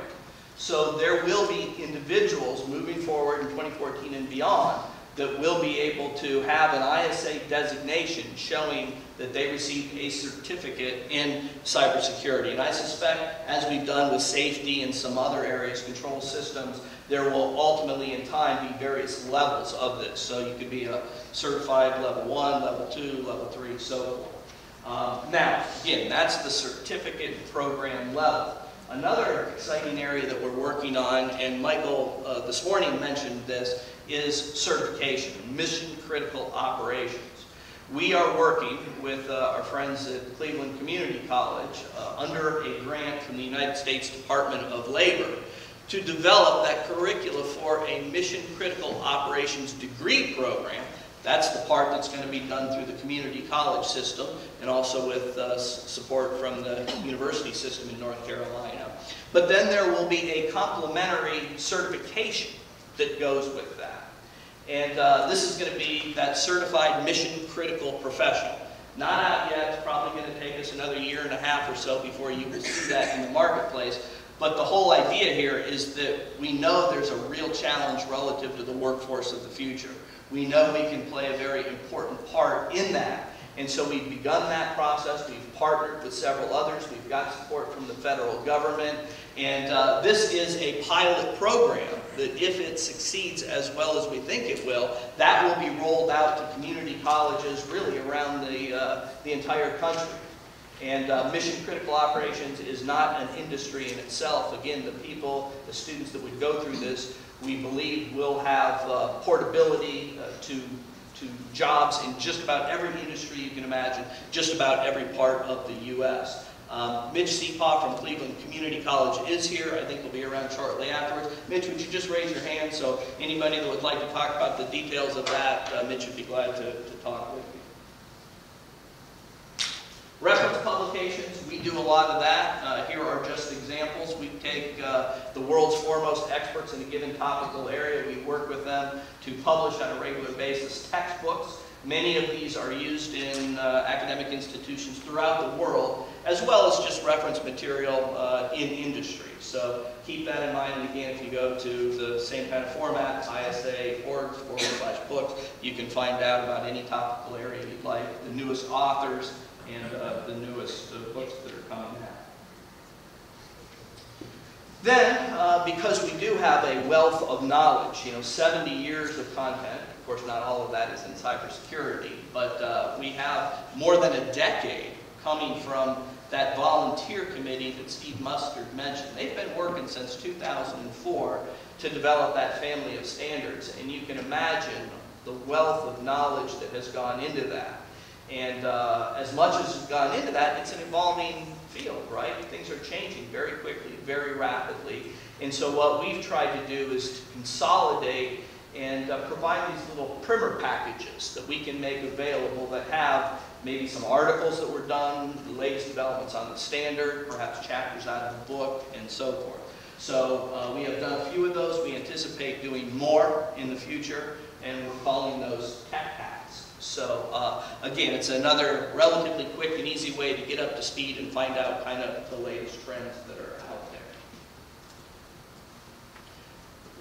So there will be individuals moving forward in 2014 and beyond that will be able to have an ISA designation showing that they received a certificate in cybersecurity. And I suspect, as we've done with safety and some other areas, control systems, there will ultimately in time be various levels of this. So you could be a certified level 1, level 2, level 3, so forth. Now, again, that's the certificate program level. Another exciting area that we're working on, and Michael this morning mentioned this, is certification, mission critical operations. We are working with our friends at Cleveland Community College under a grant from the United States Department of Labor to develop that curricula for a mission critical operations degree program. That's the part that's going to be done through the community college system and also with support from the university system in North Carolina. But then there will be a complementary certification that goes with that. And this is going to be that certified mission critical professional. Not out yet. It's probably going to take us another 1.5 years or so before you will see that in the marketplace. But the whole idea here is that we know there's a real challenge relative to the workforce of the future. We know we can play a very important part in that. And so we've begun that process. We've partnered with several others. We've got support from the federal government. And this is a pilot program that, if it succeeds as well as we think it will, that will be rolled out to community colleges really around the entire country. And mission critical operations is not an industry in itself. Again, the people, the students that would go through this, we believe will have portability to jobs in just about every industry you can imagine, just about every part of the U.S. Mitch Seepaw from Cleveland Community College is here. I think he'll be around shortly afterwards. Mitch, would you just raise your hand so anybody that would like to talk about the details of that, Mitch would be glad to talk with you. Reference publications, we do a lot of that. Here are just examples. We take the world's foremost experts in a given topical area. We work with them to publish on a regular basis textbooks. Many of these are used in academic institutions throughout the world, as well as just reference material in industry. So keep that in mind. And again, if you go to the same kind of format, isa.org/books, you can find out about any topical area you'd like, the newest authors, and the newest books that are coming out. Then, because we do have a wealth of knowledge, 70 years of content, of course not all of that is in cybersecurity, but we have more than a decade coming from that volunteer committee that Steve Mustard mentioned. They've been working since 2004 to develop that family of standards, and you can imagine the wealth of knowledge that has gone into that. And as much as has gone into that, it's an evolving field, right? Things are changing very quickly, very rapidly. And so what we've tried to do is to consolidate and provide these little primer packages that we can make available that have maybe some articles that were done, the latest developments on the standard, perhaps chapters out of the book, and so forth. So we have done a few of those. We anticipate doing more in the future, and we're calling those tech packs. So again, it's another relatively quick and easy way to get up to speed and find out kind of the latest trends that are out there.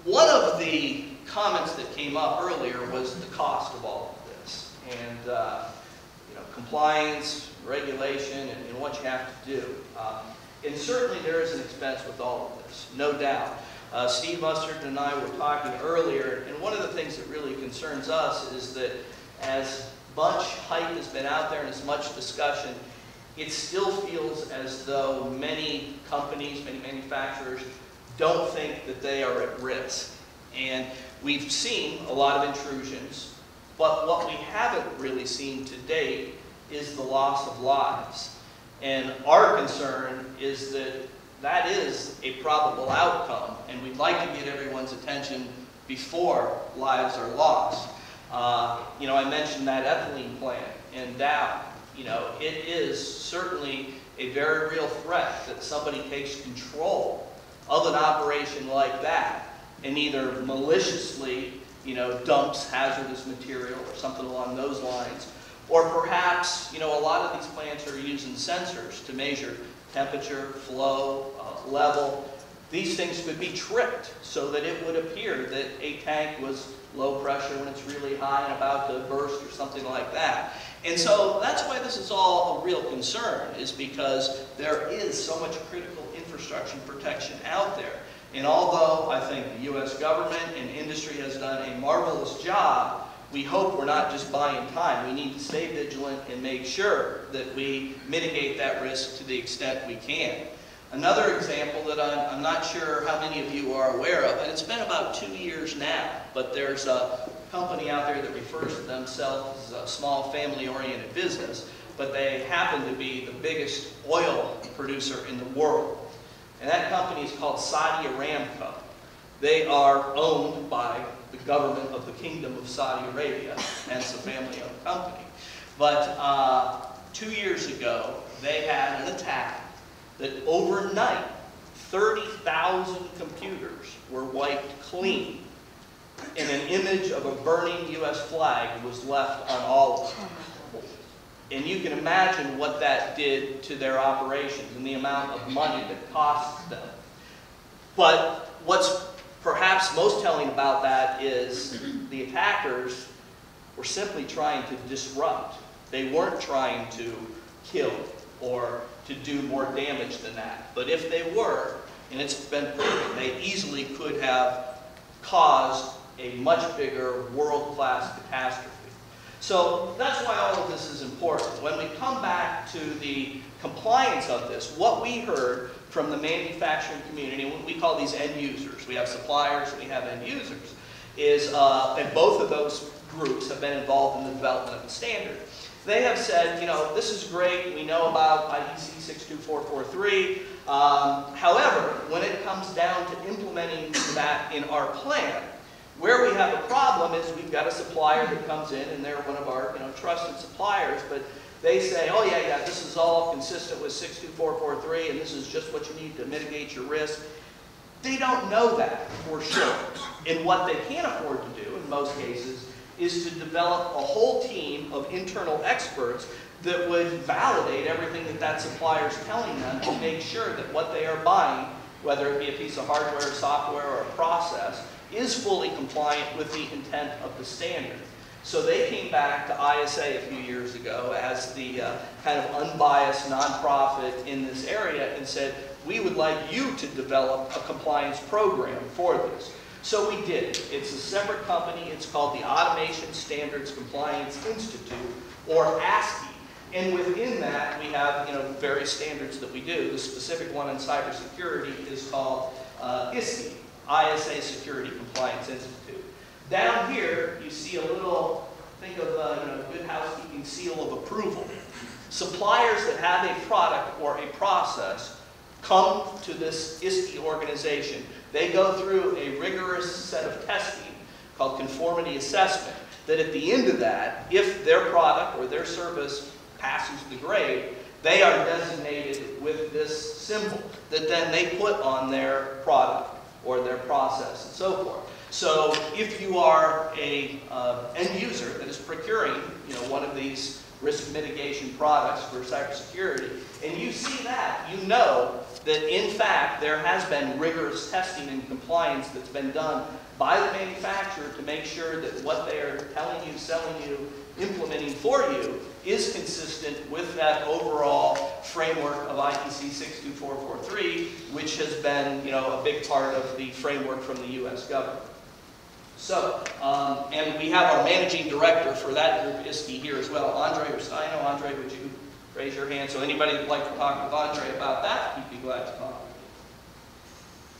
One of the comments that came up earlier was the cost of all of this, and you know, compliance, regulation, and what you have to do. And certainly there is an expense with all of this, no doubt. Steve Mustard and I were talking earlier, and one of the things that really concerns us is that as much hype has been out there and as much discussion, it still feels as though many companies, many manufacturers don't think that they are at risk. And we've seen a lot of intrusions, but what we haven't really seen to date is the loss of lives. And our concern is that that is a probable outcome, and we'd like to get everyone's attention before lives are lost. You know, I mentioned that ethylene plant in Dow. You know, it is certainly a very real threat that somebody takes control of an operation like that and either maliciously, you know, dumps hazardous material or something along those lines, or perhaps, you know, a lot of these plants are using sensors to measure temperature, flow, level. These things could be tricked so that it would appear that a tank was low pressure when it's really high and about to burst or something like that. And so that's why this is all a real concern, is because there is so much critical infrastructure protection out there. And although I think the U.S. government and industry has done a marvelous job, we hope we're not just buying time. We need to stay vigilant and make sure that we mitigate that risk to the extent we can. Another example that I'm not sure how many of you are aware of, and it's been about 2 years now, but there's a company out there that refers to themselves as a small family-oriented business, but they happen to be the biggest oil producer in the world. And that company is called Saudi Aramco. They are owned by the government of the Kingdom of Saudi Arabia, hence a family-owned company. But 2 years ago, they had an attack that overnight, 30,000 computers were wiped clean, and an image of a burning U.S. flag was left on all of them. And you can imagine what that did to their operations and the amount of money that cost them. But what's perhaps most telling about that is the attackers were simply trying to disrupt. They weren't trying to kill or to do more damage than that. But if they were, and it's been proven, they easily could have caused a much bigger world-class catastrophe. So that's why all of this is important. When we come back to the compliance of this, what we heard from the manufacturing community, we call these end users. We have suppliers, we have end users, is, and both of those groups have been involved in the development of the standard. They have said, you know, this is great, we know about IEC 62443, however, when it comes down to implementing that in our plan, where we have a problem is we've got a supplier that comes in and they're one of our, you know, trusted suppliers, but they say, oh yeah, this is all consistent with 62443 and this is just what you need to mitigate your risk. They don't know that for sure. And what they can't afford to do in most cases is to develop a whole team of internal experts that would validate everything that that supplier is telling them to make sure that what they are buying, whether it be a piece of hardware, software, or a process, is fully compliant with the intent of the standard. So they came back to ISA a few years ago as the kind of unbiased nonprofit in this area and said, we would like you to develop a compliance program for this. So we did. It's a separate company. It's called the Automation Standards Compliance Institute, or ASCII. And within that, we have, you know, various standards that we do. The specific one in cybersecurity is called ISCI, ISA Security Compliance Institute. Down here, you see a little, think of a good housekeeping seal of approval. Suppliers that have a product or a process come to this ISCI organization. They go through a rigorous set of testing called conformity assessment, that at the end of that, if their product or their service passes the grade, they are designated with this symbol that then they put on their product or their process and so forth. So if you are a end user that is procuring, one of these risk mitigation products for cybersecurity, and you see that, you know that in fact there has been rigorous testing and compliance that's been done by the manufacturer to make sure that what they are telling you, selling you, implementing for you is consistent with that overall framework of ITC 62443, which has been, a big part of the framework from the U.S. government. So, and we have our managing director for that group, ISTE, here as well, Andre Rustino. Andre, would you raise your hand? So anybody that would like to talk with Andre about that, he'd be glad to talk with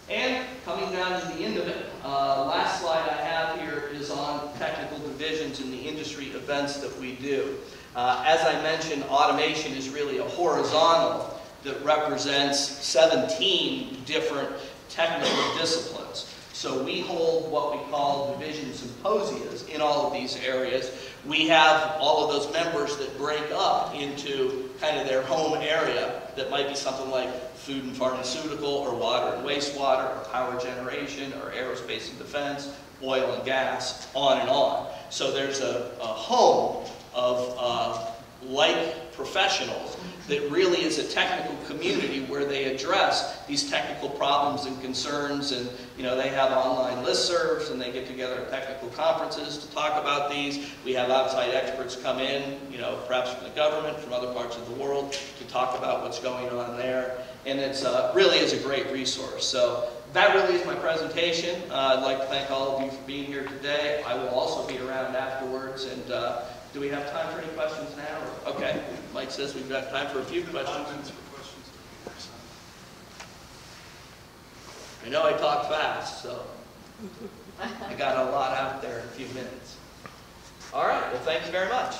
you. And coming down to the end of it, last slide I have here is on technical divisions in the industry events that we do. As I mentioned, automation is really a horizontal that represents 17 different technical disciplines. So we hold what we call division symposias in all of these areas. We have all of those members that break up into kind of their home area that might be something like food and pharmaceutical, or water and wastewater, or power generation, or aerospace and defense, oil and gas, on and on. So there's a home of like professionals that really is a technical community where they address these technical problems and concerns, and they have online listservs and they get together at technical conferences to talk about these. We have outside experts come in, perhaps from the government, from other parts of the world, to talk about what's going on there, and it's really is a great resource. So that really is my presentation. I'd like to thank all of you for being here today. I will also be around afterwards, and do we have time for any questions now? Or, okay, Mike says we've got time for a few questions. I know I talk fast, so I got a lot out there in a few minutes. All right, well, thank you very much.